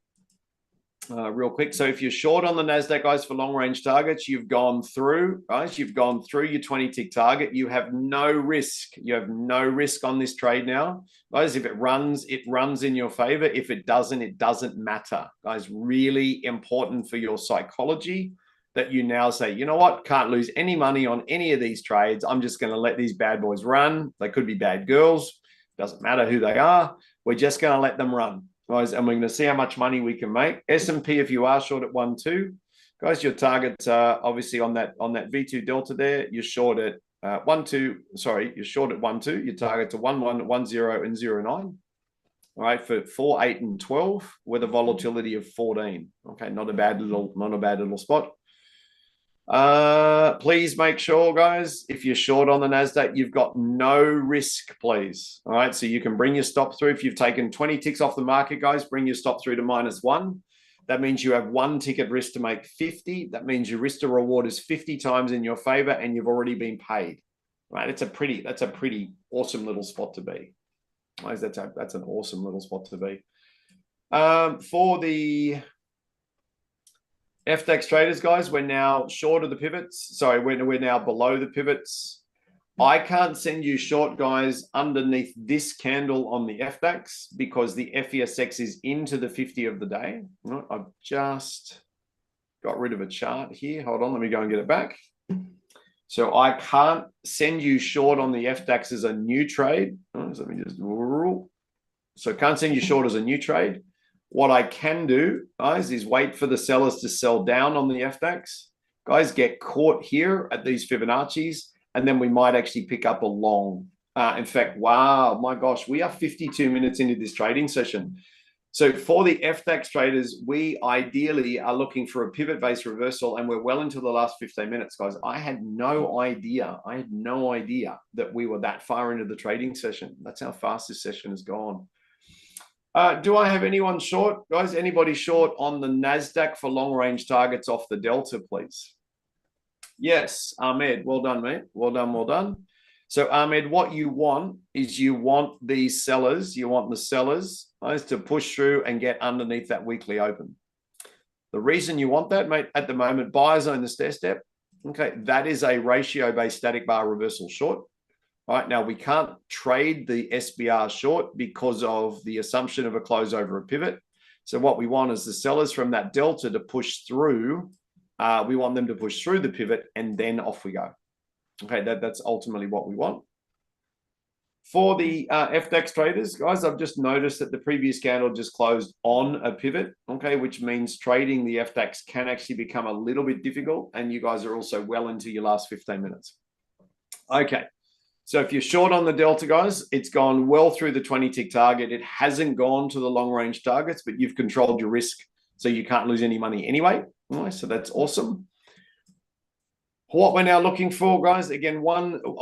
So if you're short on the NASDAQ, guys, for long range targets, you've gone through, guys, you've gone through your 20 tick target. You have no risk. You have no risk on this trade now. Guys, if it runs in your favor. If it doesn't matter. Guys, really important for your psychology that you now say, you know what, can't lose any money on any of these trades. I'm just going to let these bad boys run. They could be bad girls. Doesn't matter who they are. We're just going to let them run. Guys, and we're going to see how much money we can make. S&P, if you are short at 1-2, guys, your targets are obviously on that V2 delta there. You're short at 1-2. Sorry, you're short at 1-2. Your targets are 1-1, 1-0, and 0-9. All right, for 4, 8, and 12 with a volatility of 14. Okay, not a bad little spot. Please make sure, guys, if you're short on the NASDAQ, you've got no risk, please. All right, so you can bring your stop through. If you've taken 20 ticks off the market, guys, bring your stop through to -1. That means you have 1 ticket risk to make 50. That means your risk to reward is 50 times in your favor, and you've already been paid. Right, that's a pretty awesome little spot to be. Guys, that's an awesome little spot to be. For the FTX traders, guys, we're now short of the pivots. Sorry, we're now below the pivots. I can't send you short, guys, underneath this candle on the FTX because the FESX is into the 50 of the day. I've just got rid of a chart here. Hold on, let me go and get it back. So I can't send you short on the FTX as a new trade. So let me just, so can't send you short as a new trade. What I can do, guys, is wait for the sellers to sell down on the FTX. Guys, get caught here at these Fibonacci's, and then we might actually pick up a long. In fact, wow, my gosh, we are 52 minutes into this trading session. So for the FTX traders, we ideally are looking for a pivot-based reversal, and we're well into the last 15 minutes, guys. I had no idea that we were that far into the trading session. That's how fast this session has gone. Do I have anyone short? Guys, anybody short on the NASDAQ for long-range targets off the Delta, please? Yes, Ahmed. Well done, mate. Well done. So, Ahmed, what you want is you want these sellers, guys, to push through and get underneath that weekly open. The reason you want that, mate, at the moment, buyers own the stair step. Okay, that is a ratio-based static bar reversal short. All right, now we can't trade the SBR short because of the assumption of a close over a pivot. So what we want is the sellers from that delta to push through. We want them to push through the pivot, and then off we go. Okay, that's ultimately what we want. For the FTX traders, guys, I've just noticed that the previous candle just closed on a pivot, okay, which means trading the FTX can actually become a little bit difficult, and you guys are also well into your last 15 minutes. Okay. So if you're short on the Delta, guys, it's gone well through the 20 tick target. It hasn't gone to the long range targets, but you've controlled your risk, so you can't lose any money anyway. All right, so that's awesome. What we're now looking for, guys, again,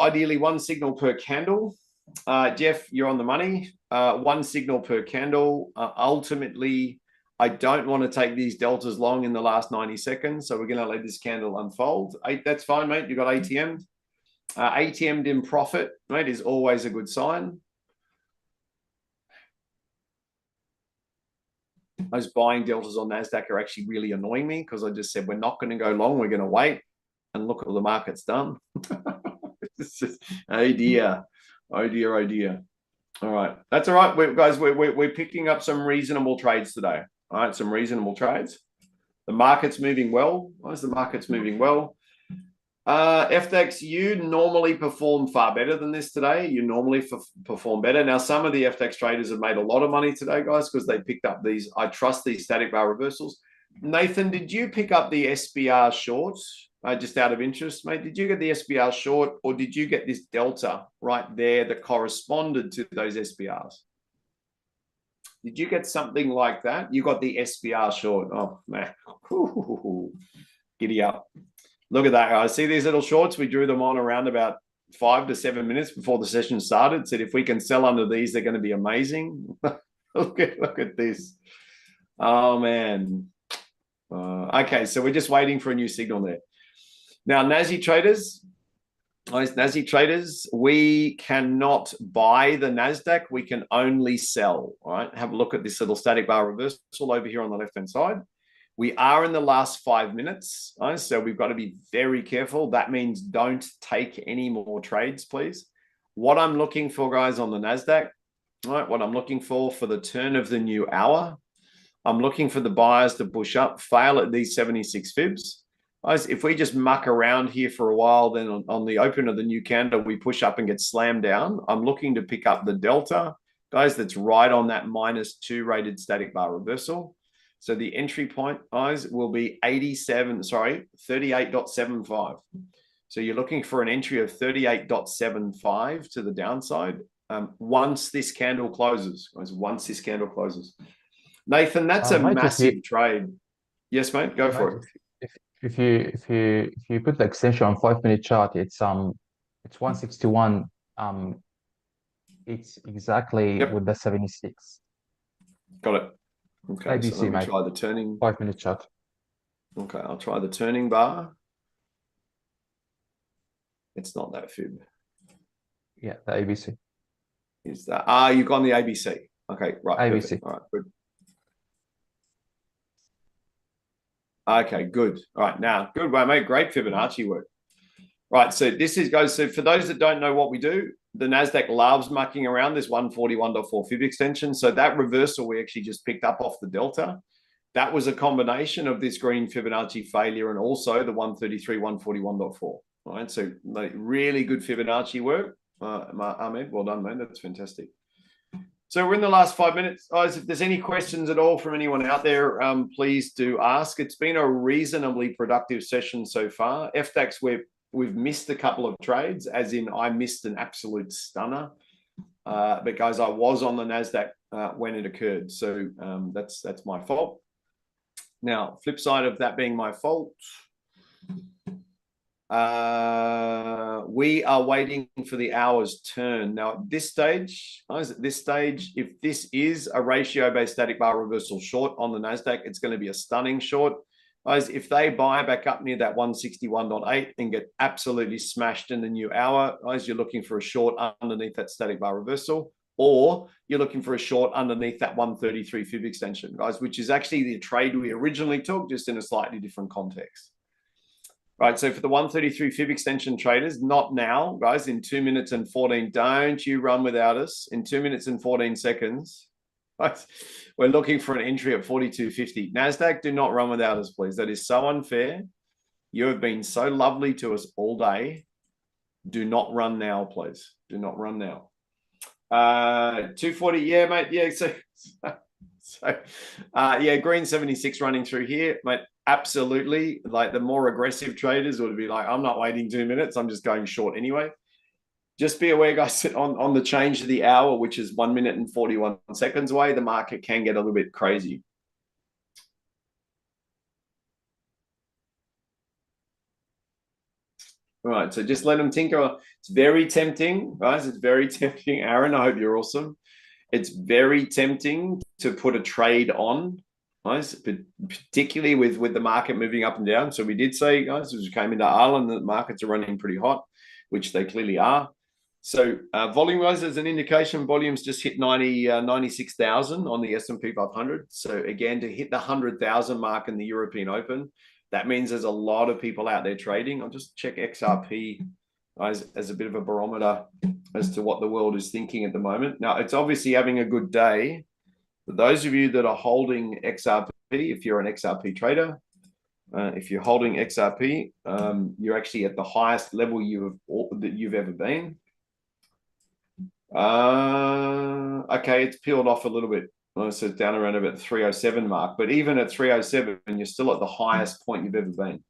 ideally one signal per candle. Jeff, you're on the money. One signal per candle. Ultimately, I don't want to take these deltas long in the last 90 seconds, so we're going to let this candle unfold. That's fine, mate. You got ATM'd. ATM'd in profit, mate, is always a good sign. Those buying deltas on NASDAQ are actually really annoying me because I just said we're not going to go long, we're going to wait, and look what the market's done. It's just, oh dear. All right, that's all right, guys. We're picking up some reasonable trades today. All right, some reasonable trades. The market's moving well. Guys, the market's moving well. FTX, you normally perform far better than this today. You normally perform better. Now, some of the FTX traders have made a lot of money today, guys, because they picked up these, I trust these static bar reversals. Nathan, did you pick up the SBR shorts? Just out of interest, mate, did you get the SBR short, or did you get this delta right there that corresponded to those SBRs? Did you get something like that? You got the SBR short. Oh, man. Ooh, giddy up. Look at that, guys. See these little shorts? We drew them on around about 5 to 7 minutes before the session started. Said if we can sell under these, they're going to be amazing. look at this. Oh man. Okay, so we're just waiting for a new signal there. Now, Nasdaq traders, we cannot buy the Nasdaq. We can only sell. All right, have a look at this little static bar reversal over here on the left-hand side. We are in the last 5 minutes, right? So we've got to be very careful. That means don't take any more trades, please. What I'm looking for, guys, on the Nasdaq, right? What I'm looking for the turn of the new hour, I'm looking for the buyers to push up, fail at these 76 fibs. Guys, if we just muck around here for a while, then on the open of the new candle, we push up and get slammed down. I'm looking to pick up the delta, guys, that's right on that -2 rated static bar reversal. So the entry point, guys, will be 38.75. So you're looking for an entry of 38.75 to the downside once this candle closes, guys, once this candle closes. Nathan, that's a massive trade. Yes, mate, go for it. If you put the extension on 5-minute chart, it's 161. It's exactly with the 76. Got it. Okay, ABC, so let me mate. try the turning. 5-minute chart. Okay, I'll try the turning bar. It's not that fib. Yeah, the ABC. Is that you've gone the ABC? Okay, right. ABC. Perfect. All right, good. Okay, good. All right, now, good way, mate. Great Fibonacci work. Right, so this is, guys, so for those that don't know what we do, the NASDAQ loves mucking around this 141.4 fib extension. So that reversal we actually just picked up off the delta. That was a combination of this green Fibonacci failure and also the 133, 141.4. All right, so like, really good Fibonacci work. Ahmed, well done, man. That's fantastic. So we're in the last 5 minutes. Guys, if there's any questions at all from anyone out there, please do ask. It's been a reasonably productive session so far. FDAX, we've missed a couple of trades, as in I missed an absolute stunner. But guys, I was on the NASDAQ when it occurred. So that's my fault. Now, flip side of that being my fault, we are waiting for the hour's turn. Now, at this stage, guys, if this is a ratio-based static bar reversal short on the NASDAQ, it's going to be a stunning short. Guys, if they buy back up near that 161.8 and get absolutely smashed in the new hour, guys, you're looking for a short underneath that static bar reversal, or you're looking for a short underneath that 133 fib extension, guys, which is actually the trade we originally took, just in a slightly different context. Right, so for the 133 fib extension traders, not now, guys, in 2 minutes and 14, don't you run without us. In 2 minutes and 14 seconds, right, we're looking for an entry at 42.50. NASDAQ, do not run without us, please. That is so unfair. You have been so lovely to us all day. Do not run now, please. Do not run now. 240, yeah, mate. Yeah, yeah, green 76 running through here, mate. Absolutely. Like the more aggressive traders would be like, I'm not waiting 2 minutes. I'm just going short anyway. Just be aware, guys, on the change of the hour, which is 1 minute and 41 seconds away, the market can get a little bit crazy. All right, so just let them tinker. It's very tempting, guys. It's very tempting. Aaron, I hope you're awesome. It's very tempting to put a trade on, guys, particularly with the market moving up and down. So we did say, guys, as we came into Ireland, the markets are running pretty hot, which they clearly are. So volume-wise, as an indication, volumes just hit 96,000 on the S&P 500. So again, to hit the 100,000 mark in the European Open, that means there's a lot of people out there trading. I'll just check XRP, guys, as a bit of a barometer as to what the world is thinking at the moment. Now, it's obviously having a good day. For those of you that are holding XRP, if you're an XRP trader, if you're holding XRP, you're actually at the highest level that you've ever been. Okay, it's peeled off a little bit. So it's down around about the 307 mark. But even at 307, you're still at the highest point you've ever been.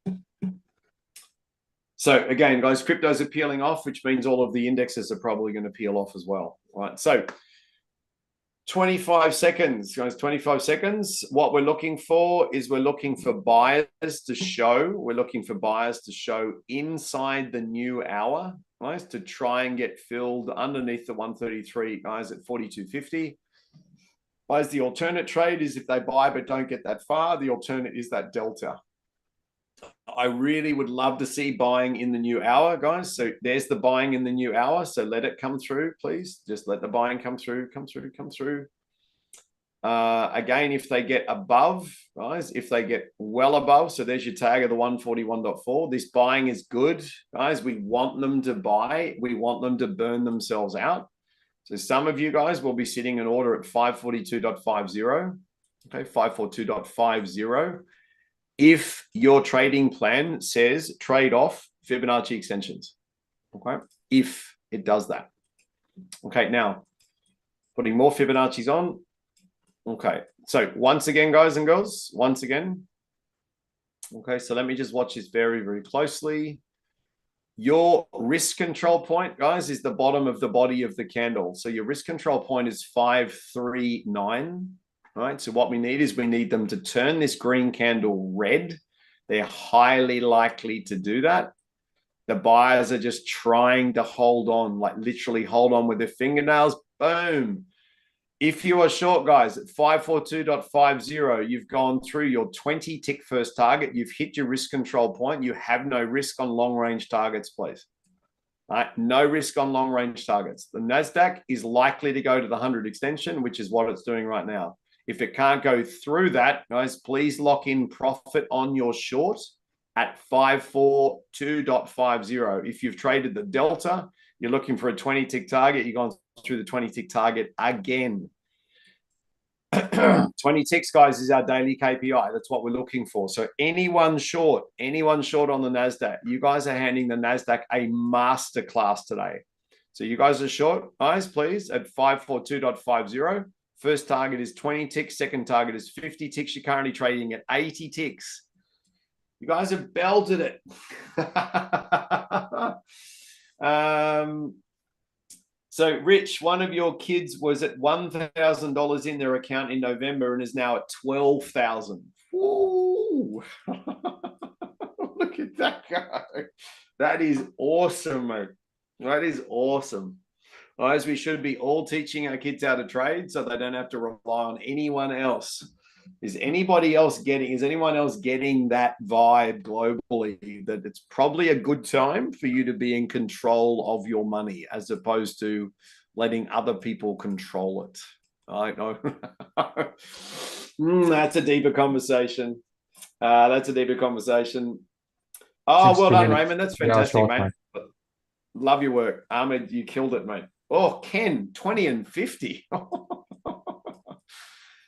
So again, guys, cryptos are peeling off, which means all of the indexes are probably going to peel off as well. All right, so 25 seconds, guys, 25 seconds. What we're looking for is we're looking for buyers to show. We're looking for buyers to show inside the new hour. guys, to try and get filled underneath the 133, guys, at 42.50. Guys, the alternate trade is if they buy but don't get that far, the alternate is that delta. I really would love to see buying in the new hour, guys. So there's the buying in the new hour. So let it come through, please. Just let the buying come through, come through, come through. Again, if they get above, guys, if they get well above, so there's your tag of the 141.4. This buying is good, guys. We want them to buy. We want them to burn themselves out. So some of you guys will be sitting an order at 542.50. Okay, 542.50. If your trading plan says trade off Fibonacci extensions. Okay, if it does that. Okay, now putting more Fibonacci's on. Okay, so once again, guys and girls, once again. Okay, so let me just watch this very, very closely. Your risk control point, guys, is the bottom of the body of the candle. So your risk control point is 539, right? So what we need is we need them to turn this green candle red. They're highly likely to do that. The buyers are just trying to hold on, like literally hold on with their fingernails. Boom. If you are short, guys, at 542.50, you've gone through your 20 tick first target. You've hit your risk control point. You have no risk on long range targets, please. All right, no risk on long range targets. The NASDAQ is likely to go to the 100 extension, which is what it's doing right now. If it can't go through that, guys, please lock in profit on your short at 542.50. If you've traded the delta, you're looking for a 20 tick target, you've gone through the 20 tick target again. 20 ticks, guys, is our daily KPI. That's what we're looking for. So anyone short on the NASDAQ, you guys are handing the NASDAQ a masterclass today. So you guys are short, guys, please, at 542.50. First target is 20 ticks. Second target is 50 ticks. You're currently trading at 80 ticks. You guys have belted it. So, Rich, one of your kids was at $1,000 in their account in November and is now at $12,000. Ooh. Look at that guy. That is awesome, mate. That is awesome. Guys, we should be all teaching our kids how to trade so they don't have to rely on anyone else. Is anyone else getting that vibe globally that it's probably a good time for you to be in control of your money as opposed to letting other people control it? I know. That's a deeper conversation. That's a deeper conversation. Oh, well done, Raymond. That's fantastic, mate. Love your work. Ahmed, you killed it, mate. Oh, Ken, 20 and 50.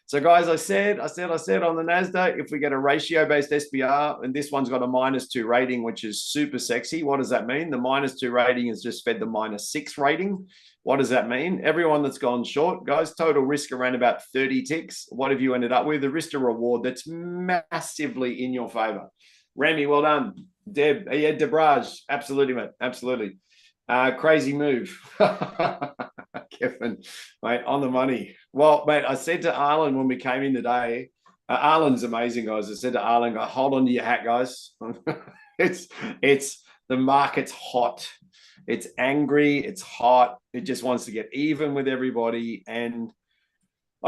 So, guys, I said on the NASDAQ, if we get a ratio-based SPR, and this one's got a -2 rating, which is super sexy. What does that mean? The -2 rating has just fed the -6 rating. What does that mean? Everyone that's gone short, guys, total risk around about 30 ticks. What have you ended up with? The risk to reward that's massively in your favor. Remy, well done. Deb, yeah, Debraj, absolutely, mate, absolutely. Crazy move. Kevin, mate, on the money. Well, mate, I said to Arlen when we came in today, Arlen's amazing, guys. I said to Arlen, hold on to your hat, guys. It's the market's hot. It's angry. It's hot. It just wants to get even with everybody. And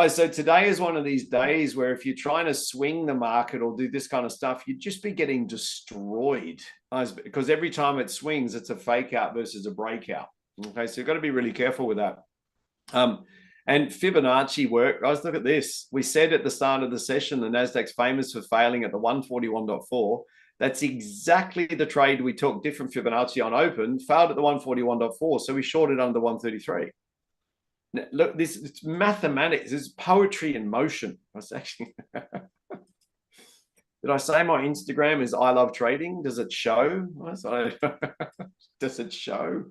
so today is one of these days where if you're trying to swing the market or do this kind of stuff, you'd just be getting destroyed, because every time it swings, it's a fake out versus a breakout. Okay, so you've got to be really careful with that. And Fibonacci work, guys, look at this. We said at the start of the session, the NASDAQ's famous for failing at the 141.4. That's exactly the trade we took, different Fibonacci on open, failed at the 141.4. So we shorted under 133. Now, look, it's mathematics. It's poetry in motion. It's actually... Did I say my Instagram is I love trading? Does it show? Does it show?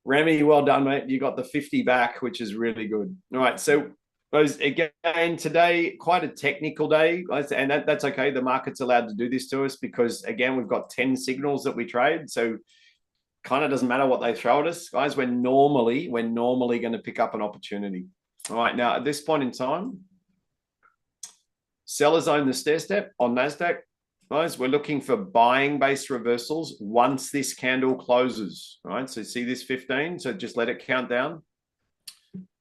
Remy, well done, mate. You got the 50 back, which is really good. All right, so again, today, quite a technical day, and that's okay. The market's allowed to do this to us because, again, we've got 10 signals that we trade, so kind of doesn't matter what they throw at us. Guys, we're normally going to pick up an opportunity. All right, now, at this point in time, sellers own the stair step on NASDAQ. guys, we're looking for buying base reversals once this candle closes, right? So see this 15, so just let it count down.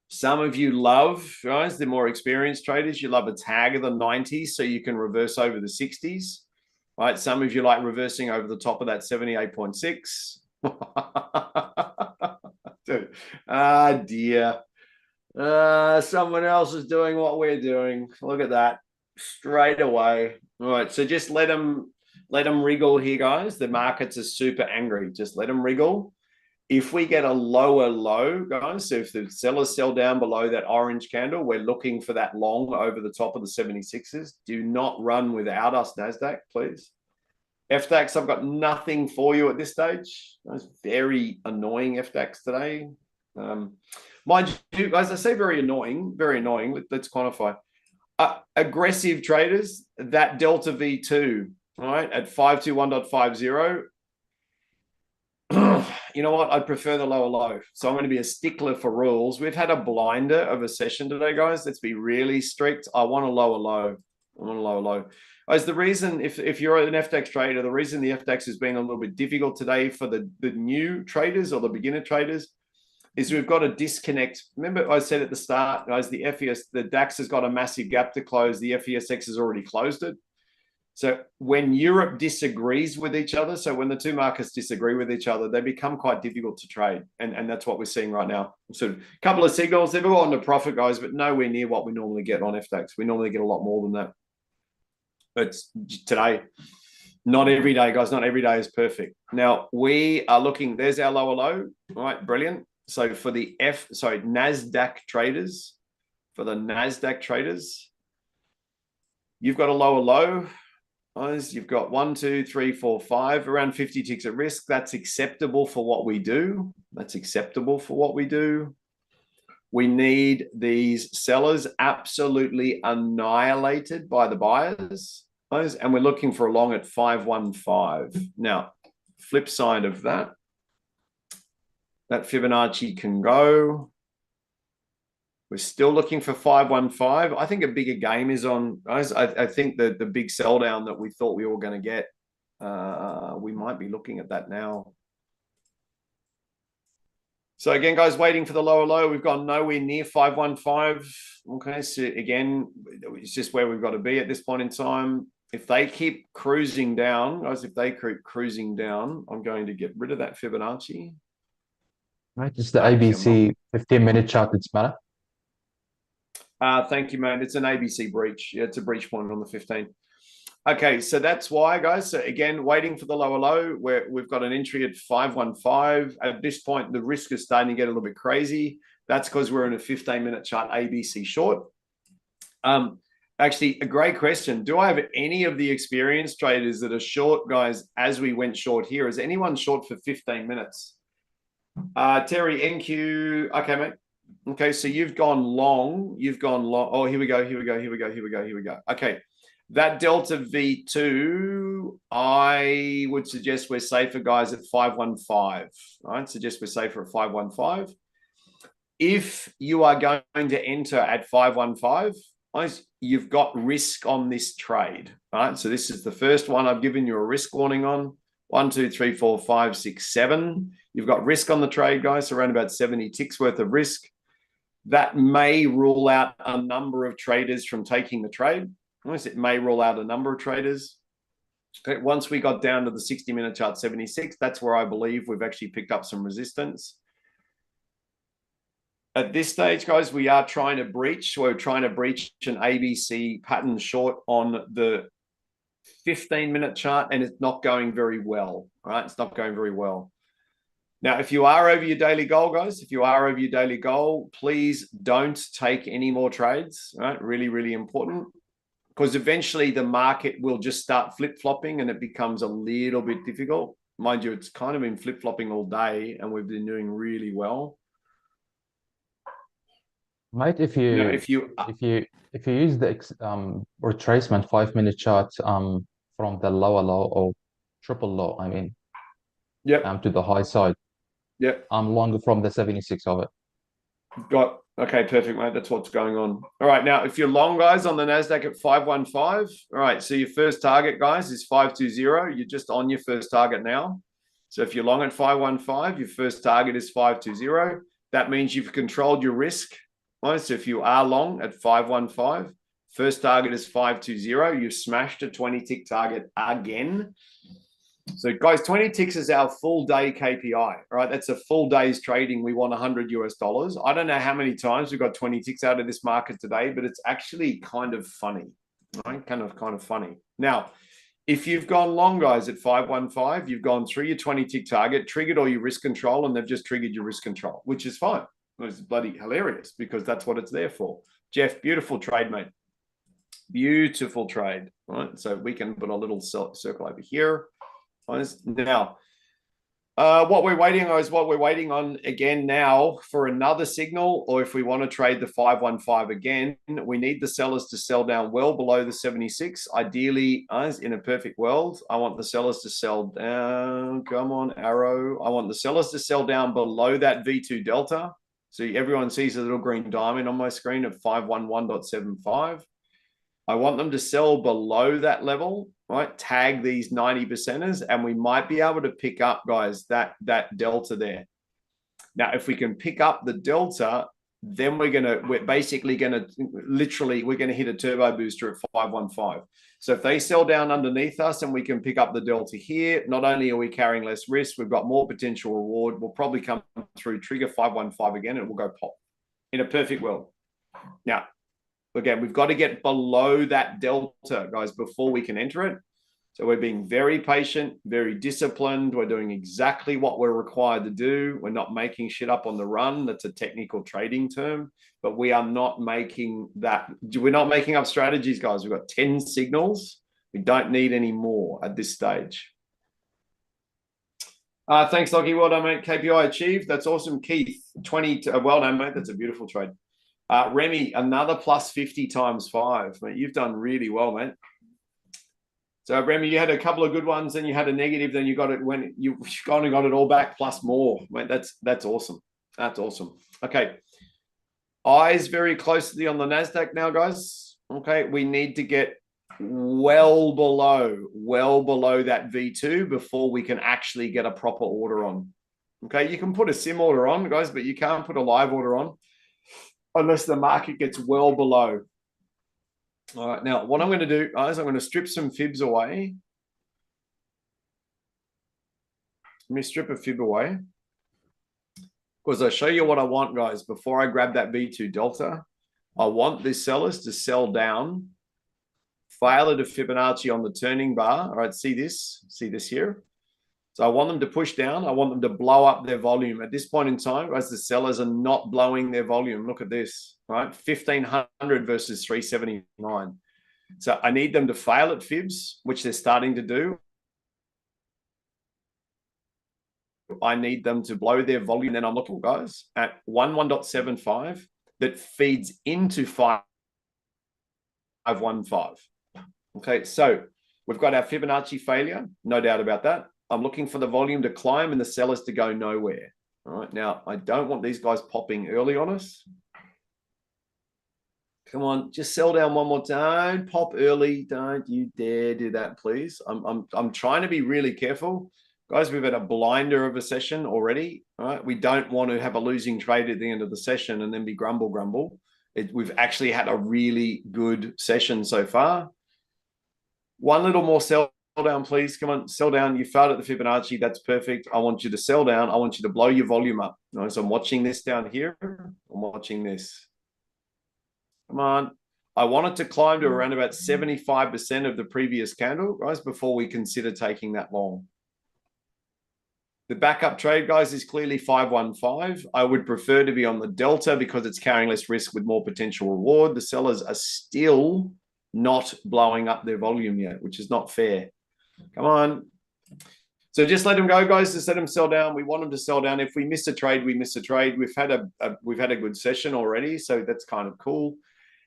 Some of you love, guys, the more experienced traders, you love a tag of the 90s so you can reverse over the 60s, right? Some of you like reversing over the top of that 78.6. Dear. Someone else is doing what we're doing. Look at that. Straight away. All right, so just let them wriggle here, guys. The markets are super angry. Just let them wriggle. If we get a lower low, guys, so if the sellers sell down below that orange candle, we're looking for that long over the top of the 76s. Do not run without us, NASDAQ, please. FDAX, I've got nothing for you at this stage. That's very annoying FDAX today. Mind you, guys, I say very annoying, very annoying. Let's quantify. Aggressive traders, that Delta V2, right, at 521.50. You know what? I'd prefer the lower low. So I'm going to be a stickler for rules. We've had a blinder of a session today, guys. Let's be really strict. I want a lower low. I want a lower low. Guys, the reason, if you're an FDAX trader, the reason the FDAX has been a little bit difficult today for the new traders or the beginner traders is we've got a disconnect. Remember I said at the start, guys, the DAX has got a massive gap to close. The FESX has already closed it. So when Europe disagrees with each other, so when the two markets disagree with each other, they become quite difficult to trade. And that's what we're seeing right now. So a couple of signals, they've all gone to profit, guys, but nowhere near what we normally get on FDAX. We normally get a lot more than that. But today, not every day, guys, not every day is perfect. Now we are looking, there's our lower low. All right, brilliant. So for the NASDAQ traders, you've got a lower low. You've got 1, 2, 3, 4, 5, around 50 ticks at risk. That's acceptable for what we do. That's acceptable for what we do. We need these sellers absolutely annihilated by the buyers. And we're looking for a long at 515. Now, flip side of that, that Fibonacci can go. We're still looking for 515. I think a bigger game is on, guys. I think that the big sell down that we thought we were going to get, we might be looking at that now. So again, guys, waiting for the lower low. We've gone nowhere near 515. Okay, so again, it's just where we've got to be at this point in time. If they keep cruising down, guys, if they keep cruising down, I'm going to get rid of that Fibonacci. Right, it's the ABC 15-minute chart that's matter. Thank you, man. It's an ABC breach. Yeah, it's a breach point on the 15. Okay, so that's why, guys. So again, waiting for the lower low, where we've got an entry at 515. At this point, the risk is starting to get a little bit crazy. That's because we're in a 15-minute chart ABC short. Actually, a great question. Do I have any of the experienced traders that are short, guys, as we went short here? Is anyone short for 15 minutes? Terry, NQ. Okay, mate. Okay, so you've gone long. You've gone long. Oh, here we go. Okay, that Delta V2, I would suggest we're safer, guys, at 515. Right, suggest we're safer at 515. If you are going to enter at 515, guys, you've got risk on this trade. Right, so this is the first one I've given you a risk warning on. 1, 2, 3, 4, 5, 6, 7. You've got risk on the trade, guys, around about 70 ticks worth of risk. That may rule out a number of traders from taking the trade. It may rule out a number of traders. Okay, once we got down to the 60-minute chart 76, that's where I believe we've actually picked up some resistance. At this stage, guys, we are trying to breach. We're trying to breach an ABC pattern short on the 15-minute chart, and it's not going very well. Right? It's not going very well. Now, if you are over your daily goal, guys, if you are over your daily goal, please don't take any more trades, right? Really, really important, because eventually the market will just start flip-flopping and it becomes a little bit difficult. Mind you, it's kind of been flip-flopping all day and we've been doing really well. Right, if you use the retracement 5-minute chart from the lower low or triple low, I mean, yep, to the high side. Yep. I'm longer from the 76 of it. Got Okay, perfect, mate. That's what's going on. All right, now, if you're long, guys, on the NASDAQ at 515, all right, so your first target, guys, is 520. You're just on your first target now. So if you're long at 515, your first target is 520. That means you've controlled your risk. Right? So if you are long at 515, first target is 520. You've smashed a 20-tick target again. So guys, 20 ticks is our full day KPI, right? That's a full day's trading. We want $100. I don't know how many times we've got 20 ticks out of this market today, but it's actually kind of funny, right? Kind of funny. Now, if you've gone long, guys, at 515, you've gone through your 20 tick target, triggered all your risk control, and they've just triggered your risk control, which is fine. It's bloody hilarious because that's what it's there for. Jeff, beautiful trade, mate. Beautiful trade, right? So we can put a little circle over here. Now, what we're waiting on is what we're waiting on again now for another signal, or if we want to trade the 515 again, we need the sellers to sell down well below the 76. Ideally, in a perfect world, I want the sellers to sell down. Come on, arrow. I want the sellers to sell down below that V2 delta. So everyone sees a little green diamond on my screen at 511.75. I want them to sell below that level, right? Tag these 90%ers, and we might be able to pick up, guys, that delta there. Now, if we can pick up the delta, then we're basically gonna hit a turbo booster at 515. So if they sell down underneath us and we can pick up the delta here, not only are we carrying less risk, we've got more potential reward. We'll probably come through, trigger 515 again, and we'll go pop in a perfect world. Now, again, we've got to get below that delta, guys, before we can enter it. So we're being very patient, very disciplined. We're doing exactly what we're required to do. We're not making shit up on the run. That's a technical trading term, but we are not making that. We're not making up strategies, guys. We've got 10 signals. We don't need any more at this stage. Thanks, Lockie. Well done, mate. KPI achieved. That's awesome. Keith, 20. Well done, mate. That's a beautiful trade. Remy, another plus 50 times 5. Mate, you've done really well, mate. So, Remy, you had a couple of good ones, then you had a negative, then you got it when you kind of got it all back plus more. Mate, that's awesome. That's awesome. Okay. Eyes very closely on the NASDAQ now, guys. Okay, we need to get well below that V2 before we can actually get a proper order on. Okay, you can put a sim order on, guys, but you can't put a live order on unless the market gets well below. All right, now what I'm going to do, guys, I'm going to strip some fibs away. Let me strip a fib away. Because I'll show you what I want, guys, before I grab that V2 delta. I want these sellers to sell down, fail at a Fibonacci on the turning bar. All right, see this here? So I want them to push down. I want them to blow up their volume. At this point in time, guys, the sellers are not blowing their volume. Look at this, right? 1,500 versus 379. So I need them to fail at fibs, which they're starting to do. I need them to blow their volume. Then I'm looking, guys, at 11.75 that feeds into 515. Okay, so we've got our Fibonacci failure, no doubt about that. I'm looking for the volume to climb and the sellers to go nowhere. All right, now I don't want these guys popping early on us. Come on, just sell down one more time. Don't pop early. Don't you dare do that, please. I'm trying to be really careful. Guys, we've had a blinder of a session already. All right, we don't want to have a losing trade at the end of the session and then be grumble. We've actually had a really good session so far. One little more sell down, please. Come on, sell down. You failed at the Fibonacci. That's perfect. I want you to sell down. I want you to blow your volume up. Right, so I'm watching this down here. I'm watching this. Come on. I want it to climb to around about 75% of the previous candle, guys, before we consider taking that long. The backup trade, guys, is clearly 515. I would prefer to be on the delta because it's carrying less risk with more potential reward. The sellers are still not blowing up their volume yet, which is not fair. Come on. So just let them go, guys. Just let them sell down. We want them to sell down. If we miss a trade, we miss a trade. We've had a good session already, so that's kind of cool.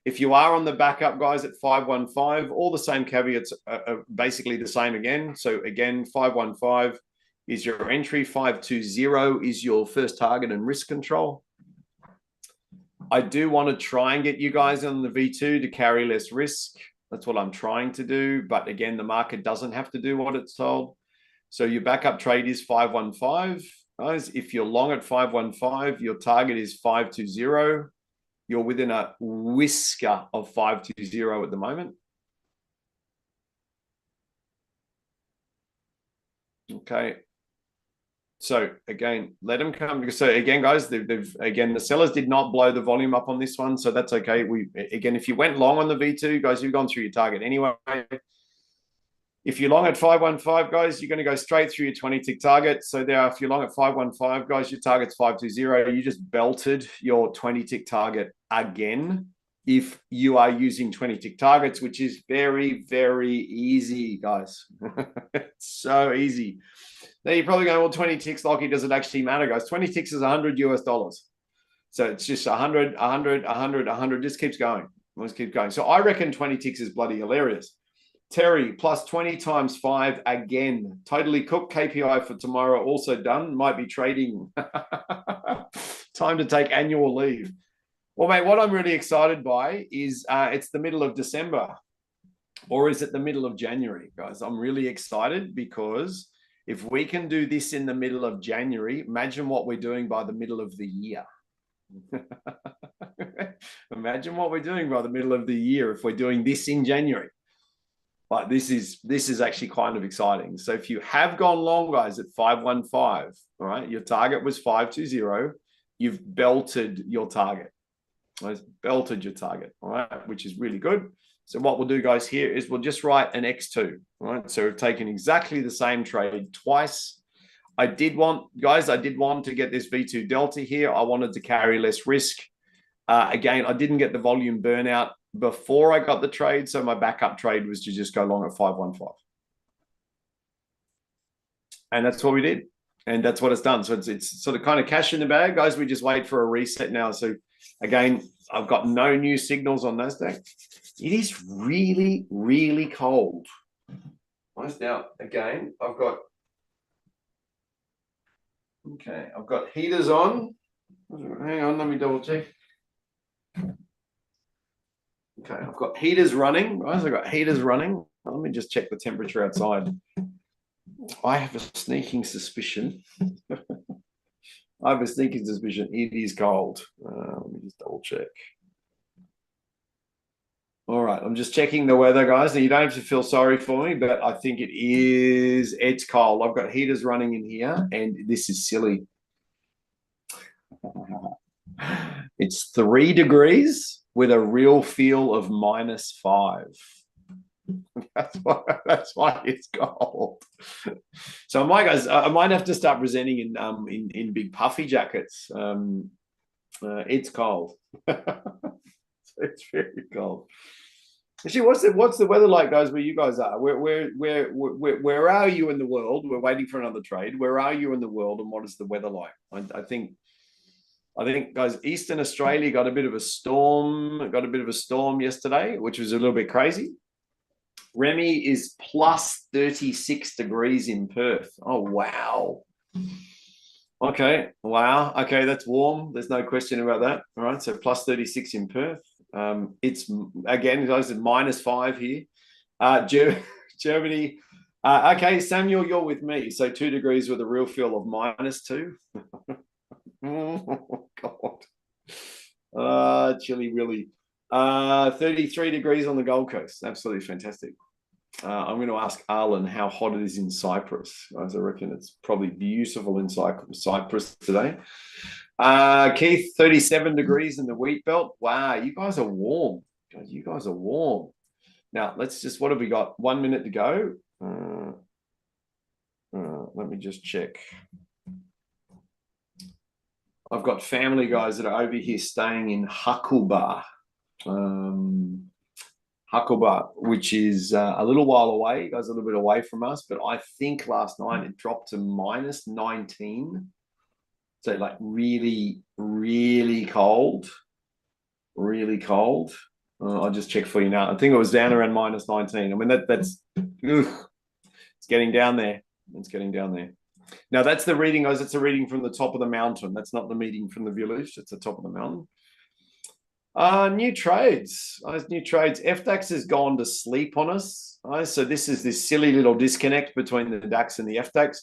If you are on the backup, guys, at 515, all the same caveats are basically the same again. So again, 515 is your entry. 520 is your first target and risk control. I do want to try and get you guys on the V2 to carry less risk. That's what I'm trying to do. But again, the market doesn't have to do what it's told. So your backup trade is 515. Guys, if you're long at 515, your target is 520. You're within a whisker of 520 at the moment. Okay. So again, let them come. So again, guys, again, the sellers did not blow the volume up on this one, so that's okay. Again, if you went long on the V2, guys, you've gone through your target anyway. If you're long at 515, guys, you're going to go straight through your 20-tick target. So there, if you're long at 515, guys, your target's 520. You just belted your 20-tick target again. If you are using 20-tick targets, which is very, very easy, guys. It's so easy. Now you're probably going, well, 20 ticks, Lockie, does it actually matter, guys? 20 ticks is $100 US. So it's just 100, 100, 100, 100, just keeps going. Let's keep going. So I reckon 20 ticks is bloody hilarious. Terry, plus 20 times 5 again. Totally cooked. KPI for tomorrow also done. Might be trading. Time to take annual leave. Well, mate, what I'm really excited by is it's the middle of December. Or is it the middle of January, guys? I'm really excited because if we can do this in the middle of January, imagine what we're doing by the middle of the year. Imagine what we're doing by the middle of the year if we're doing this in January. But this is actually kind of exciting. So if you have gone long, guys, at 515, all right, your target was 520, you've belted your target. Belted your target, all right, which is really good. So what we'll do, guys, here is we'll just write an X2, all right? So we've taken exactly the same trade twice. I did want to get this V2 delta here. I wanted to carry less risk. Again, I didn't get the volume burnout before I got the trade. So my backup trade was to just go long at 515. And that's what we did. And that's what it's done. So it's sort of kind of cash in the bag, guys. We just wait for a reset now. So again, I've got no new signals on NASDAQ. It is really, really cold. Now, again, I've got heaters on. Hang on, let me double check. Okay, I've got heaters running, guys. I've got heaters running. Let me just check the temperature outside. I have a sneaking suspicion. It is cold. Let me just double check. All right, I'm just checking the weather, guys. Now, you don't have to feel sorry for me, but I think it's cold. I've got heaters running in here, and this is silly. It's 3 degrees with a real feel of -5. That's why it's cold. So I might have to start presenting in big puffy jackets. It's cold. It's very cold. Actually, what's the weather like, guys, where you guys are? Where are you in the world? We're waiting for another trade. Where are you in the world, and what is the weather like? I think, guys, Eastern Australia got a bit of a storm yesterday, which was a little bit crazy. Remy is plus 36 degrees in Perth. Oh, wow. Okay, wow. Okay, that's warm. There's no question about that. All right, so plus 36 in Perth. It's, again, guys, -5 here. Germany. Okay, Samuel, you're with me. So 2 degrees with a real feel of -2. Oh, God. Chilly, really. 33 degrees on the Gold Coast. Absolutely fantastic. I'm going to ask Arlen how hot it is in Cyprus. Guys, I reckon it's probably beautiful in Cyprus today. Keith, 37 degrees in the wheat belt. Wow, you guys are warm. Guys, you guys are warm. Now, let's just, what have we got? 1 minute to go. Let me just check. I've got family, guys, that are over here staying in Hakuba. Hakuba, which is a little while away, guys, a little bit away from us. But I think last night it dropped to -19. So like really, really cold. Really cold. I'll just check for you now. I think it was down around -19. I mean, that's it's getting down there. It's getting down there. Now, that's the reading, guys. It's a reading from the top of the mountain. That's not the reading from the village. It's the top of the mountain. New trades. New trades. FDAX has gone to sleep on us. So this is this silly little disconnect between the DAX and the FDAX.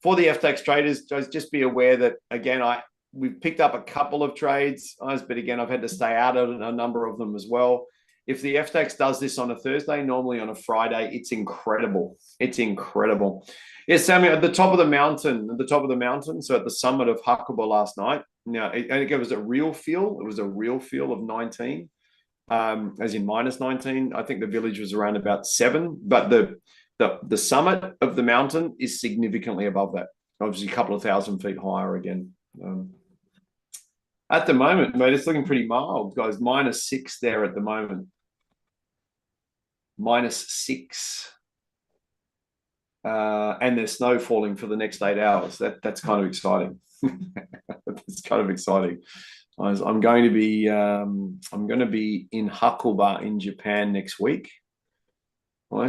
For the FDAX traders, just be aware that, again, we've picked up a couple of trades, but again, I've had to stay out of a number of them as well. If the FDAX does this on a Thursday, normally on a Friday, it's incredible. It's incredible. Yes, Sammy, at the top of the mountain, so at the summit of Hakuba last night, now it was a real feel. It was a real feel of 19, as in minus 19. I think the village was around about 7, but the summit of the mountain is significantly above that. Obviously, a couple of thousand feet higher again. At the moment, mate, it's looking pretty mild, guys. -6 there at the moment. -6. And there's snow falling for the next 8 hours. That's kind of exciting. It's kind of exciting. I'm going to be in Hakuba in Japan next week.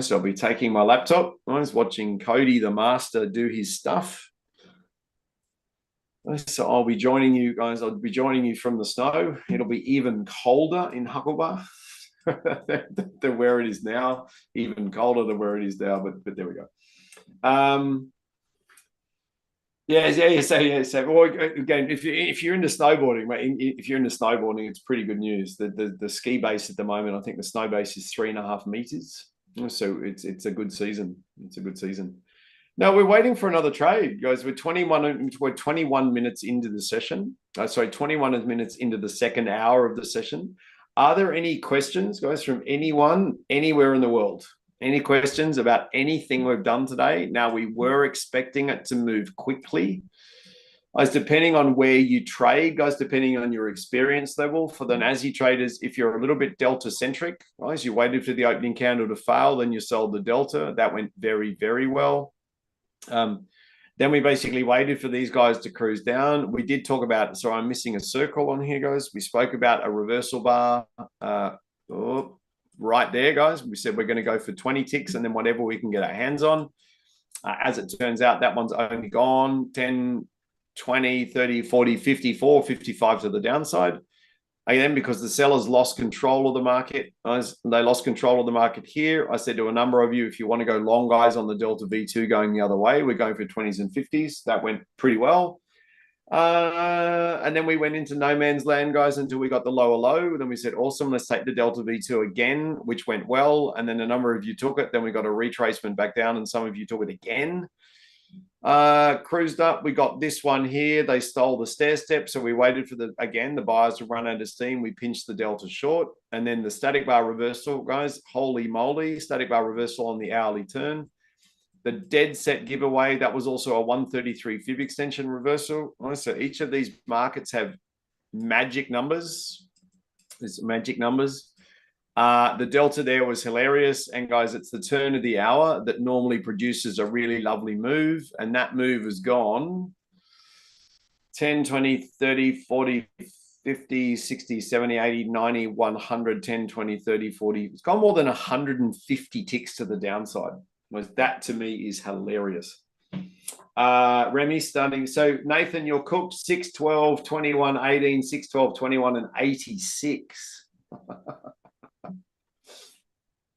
So I'll be taking my laptop. I was watching Cody the master do his stuff. So I'll be joining you guys. I'll be joining you from the snow. It'll be even colder in Hakuba than where it is now. Even colder than where it is now. But there we go. So well, again, if you're into snowboarding, mate, if you're into snowboarding, it's pretty good news. The ski base at the moment, I think the snow base is 3.5 meters. So it's a good season. It's a good season. Now we're waiting for another trade, guys. We're 21 minutes into the session. 21 minutes into the second hour of the session. Are there any questions, guys, from anyone anywhere in the world? Any questions about anything we've done today? Now, we were expecting it to move quickly. Guys, depending on where you trade, guys, depending on your experience level, for the Nazi traders, if you're a little bit delta-centric, guys, you waited for the opening candle to fail, then you sold the delta. That went very, very well. Then we basically waited for these guys to cruise down. We did talk about, so I'm missing a circle on here, guys. We spoke about a reversal bar right there, guys. We said we're going to go for 20 ticks and then whatever we can get our hands on. As it turns out, that one's only gone 10, 20, 30, 40, 54, 55 to the downside. Again, because the sellers lost control of the market. They lost control of the market here. I said to a number of you, if you want to go long, guys, on the Delta V2 going the other way, we're going for 20s and 50s. That went pretty well. And then we went into no man's land, guys, until we got the lower low. Then we said, awesome, let's take the Delta V2 again, which went well. And then a number of you took it. Then we got a retracement back down and some of you took it again. Cruised up. We got this one here. They stole the stair step. So we waited for the buyers to run out of steam. We pinched the delta short. And then the static bar reversal, guys, holy moly, static bar reversal on the hourly turn. The dead set giveaway, that was also a 133 fib extension reversal. So each of these markets have magic numbers. There's magic numbers. The delta there was hilarious. And guys, it's the turn of the hour that normally produces a really lovely move. And that move has gone 10, 20, 30, 40, 50, 60, 70, 80, 90, 100, 10, 20, 30, 40. It's gone more than 150 ticks to the downside. That to me is hilarious. Remy stunning. So Nathan, you're cooked 6, 12, 21, 18, 6, 12, 21, and 86.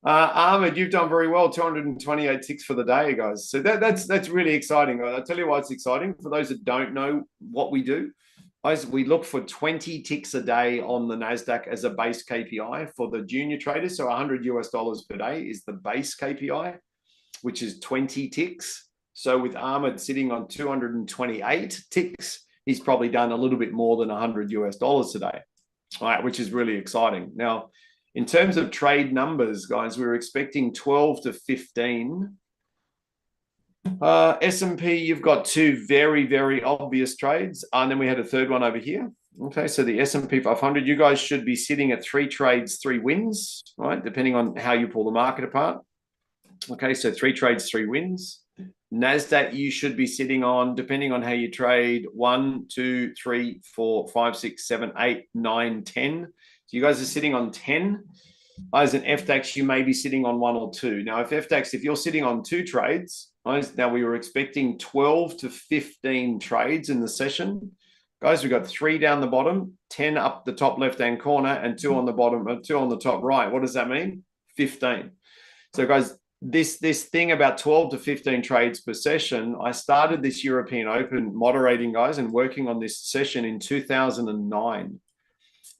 Ahmed, you've done very well. 228 ticks for the day, guys. So that's really exciting. I'll tell you why it's exciting. For those that don't know what we do, guys, we look for 20 ticks a day on the NASDAQ as a base KPI for the junior traders. So $100 per day is the base KPI, which is 20 ticks. So with Ahmed sitting on 228 ticks, he's probably done a little bit more than $100 today, all right, which is really exciting. Now, in terms of trade numbers, guys, we were expecting 12 to 15. S&P, you've got 2 very, very obvious trades. And then we had a third one over here. Okay, so the S&P 500, you guys should be sitting at 3 trades, 3 wins, right? Depending on how you pull the market apart. Okay, so 3 trades, 3 wins. NASDAQ, you should be sitting on, depending on how you trade, 1, 2, 3, 4, 5, 6, 7, 8, 9, 10. So you guys are sitting on 10. As an FDAX, you may be sitting on 1 or 2. Now, if you're sitting on 2 trades, now we were expecting 12 to 15 trades in the session. Guys, we've got 3 down the bottom, 10 up the top left-hand corner, and 2 on the bottom, 2 on the top right. What does that mean? 15. So guys, this thing about 12 to 15 trades per session, I started this European Open moderating, guys, and working on this session in 2009.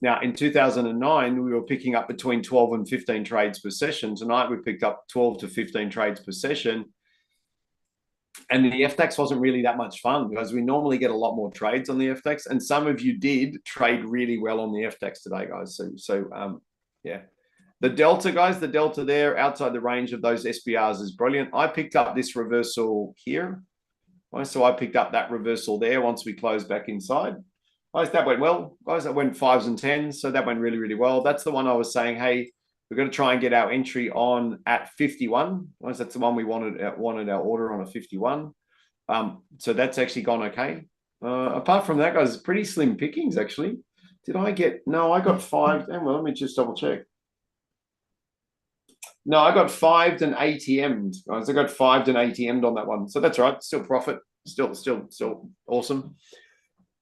Now, in 2009, we were picking up between 12 and 15 trades per session. Tonight, we picked up 12 to 15 trades per session. And the FTX wasn't really that much fun because we normally get a lot more trades on the FTX. And some of you did trade really well on the FTX today, guys. Yeah. The delta, guys, the delta there outside the range of those SBRs is brilliant. I picked up this reversal here. So I picked up that reversal there once we closed back inside. Guys, that went well. Guys, that went 5s and 10s. So that went really, really well. That's the one I was saying, hey, we're going to try and get our entry on at 51. That's the one we wanted our order on a 51. So that's actually gone okay. Apart from that, guys, pretty slim pickings, actually. Did I get... No, I got 5. Well, let me just double check. No, I got 5'd and ATM'd. Guys, I got 5'd and ATM'd on that one. So that's right. Still profit. Still awesome.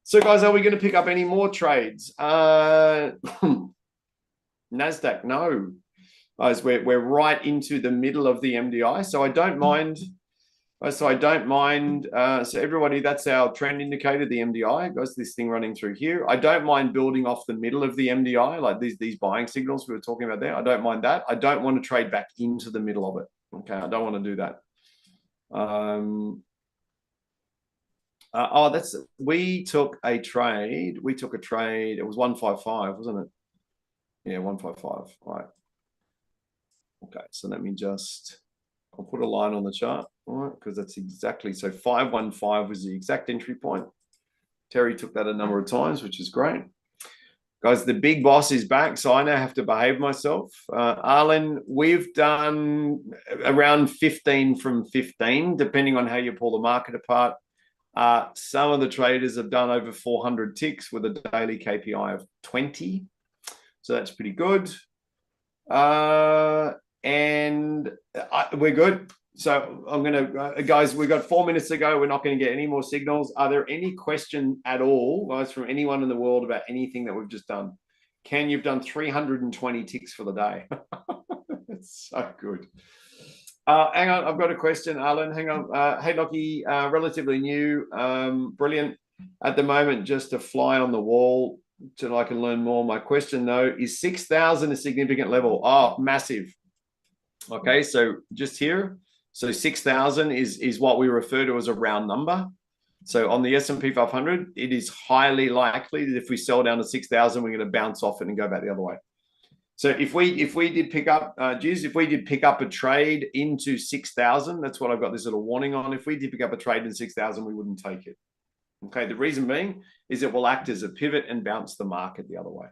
So, guys, are we going to pick up any more trades? NASDAQ, no. Guys, we're right into the middle of the MDI, so I don't mind. So everybody, that's our trend indicator, the MDI. Guys, this thing running through here. I don't mind building off the middle of the MDI, like these buying signals we were talking about there. I don't mind that. I don't want to trade back into the middle of it. Okay, I don't want to do that. We took a trade. It was 155, wasn't it? Yeah, 155. All right. Okay, so let me I'll put a line on the chart, all right, because that's exactly, so 515 was the exact entry point. Terry took that a number of times, which is great. Guys, the big boss is back, so I now have to behave myself. Arlen, we've done around 15 from 15, depending on how you pull the market apart. Some of the traders have done over 400 ticks with a daily KPI of 20. So that's pretty good. We're good. So I'm going to, guys, we've got 4 minutes to go. We're not going to get any more signals. Are there any questions at all, guys, from anyone in the world about anything that we've just done? Ken, you've done 320 ticks for the day. It's so good. Hang on, I've got a question, Arlen. Hang on. Hey, Lockie, relatively new. Brilliant. At the moment, just a fly on the wall till I can learn more. My question, though, is 6,000 a significant level? Oh, massive. Okay, so just here. So 6,000 is what we refer to as a round number. So on the S&P 500, it is highly likely that if we sell down to 6,000, we're going to bounce off it and go back the other way. So if we did pick up, if we did pick up a trade into 6,000, that's what I've got this little warning on. If we did pick up a trade in 6,000, we wouldn't take it. Okay, the reason being is it will act as a pivot and bounce the market the other way.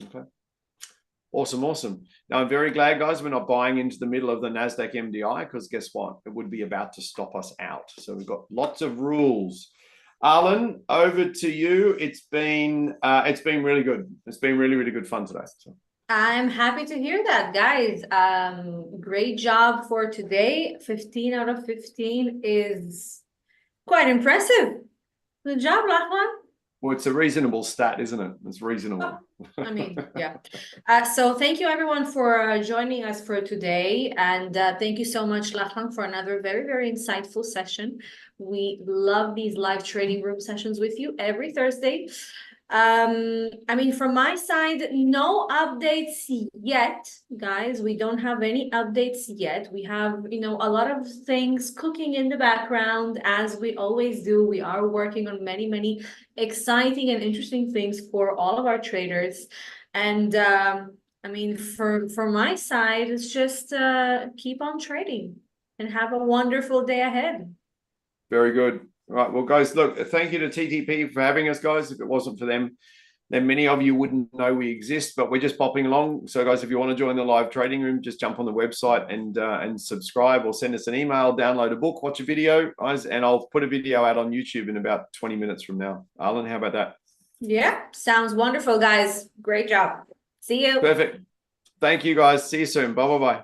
Okay. Awesome. Now, I'm very glad, guys, we're not buying into the middle of the NASDAQ MDI because guess what? It would be about to stop us out. So we've got lots of rules. Arlen, over to you. It's been really good. It's been really, really good fun today. So. I'm happy to hear that, guys. Great job for today. 15 out of 15 is quite impressive. Good job, Lachlan. Well, it's a reasonable stat, isn't it? It's reasonable. I mean, yeah. So thank you, everyone, for joining us for today. And thank you so much, Lachlan, for another very, very insightful session. We love these live trading room sessions with you every Thursday. I mean, from my side, no updates yet, guys. We don't have any updates yet. We have, a lot of things cooking in the background, as we always do. We are working on many, many exciting and interesting things for all of our traders. And I mean, for my side, it's just keep on trading and have a wonderful day ahead. Very good. All right, well, guys, look, thank you to TTP for having us, guys. If it wasn't for them, then many of you wouldn't know we exist, but we're just popping along. So, guys, if you want to join the live trading room, just jump on the website and subscribe, or send us an email, download a book, watch a video, guys, and I'll put a video out on YouTube in about 20 minutes from now. Arlen, how about that? Yeah, sounds wonderful, guys. Great job. See you. Perfect. Thank you, guys. See you soon. Bye.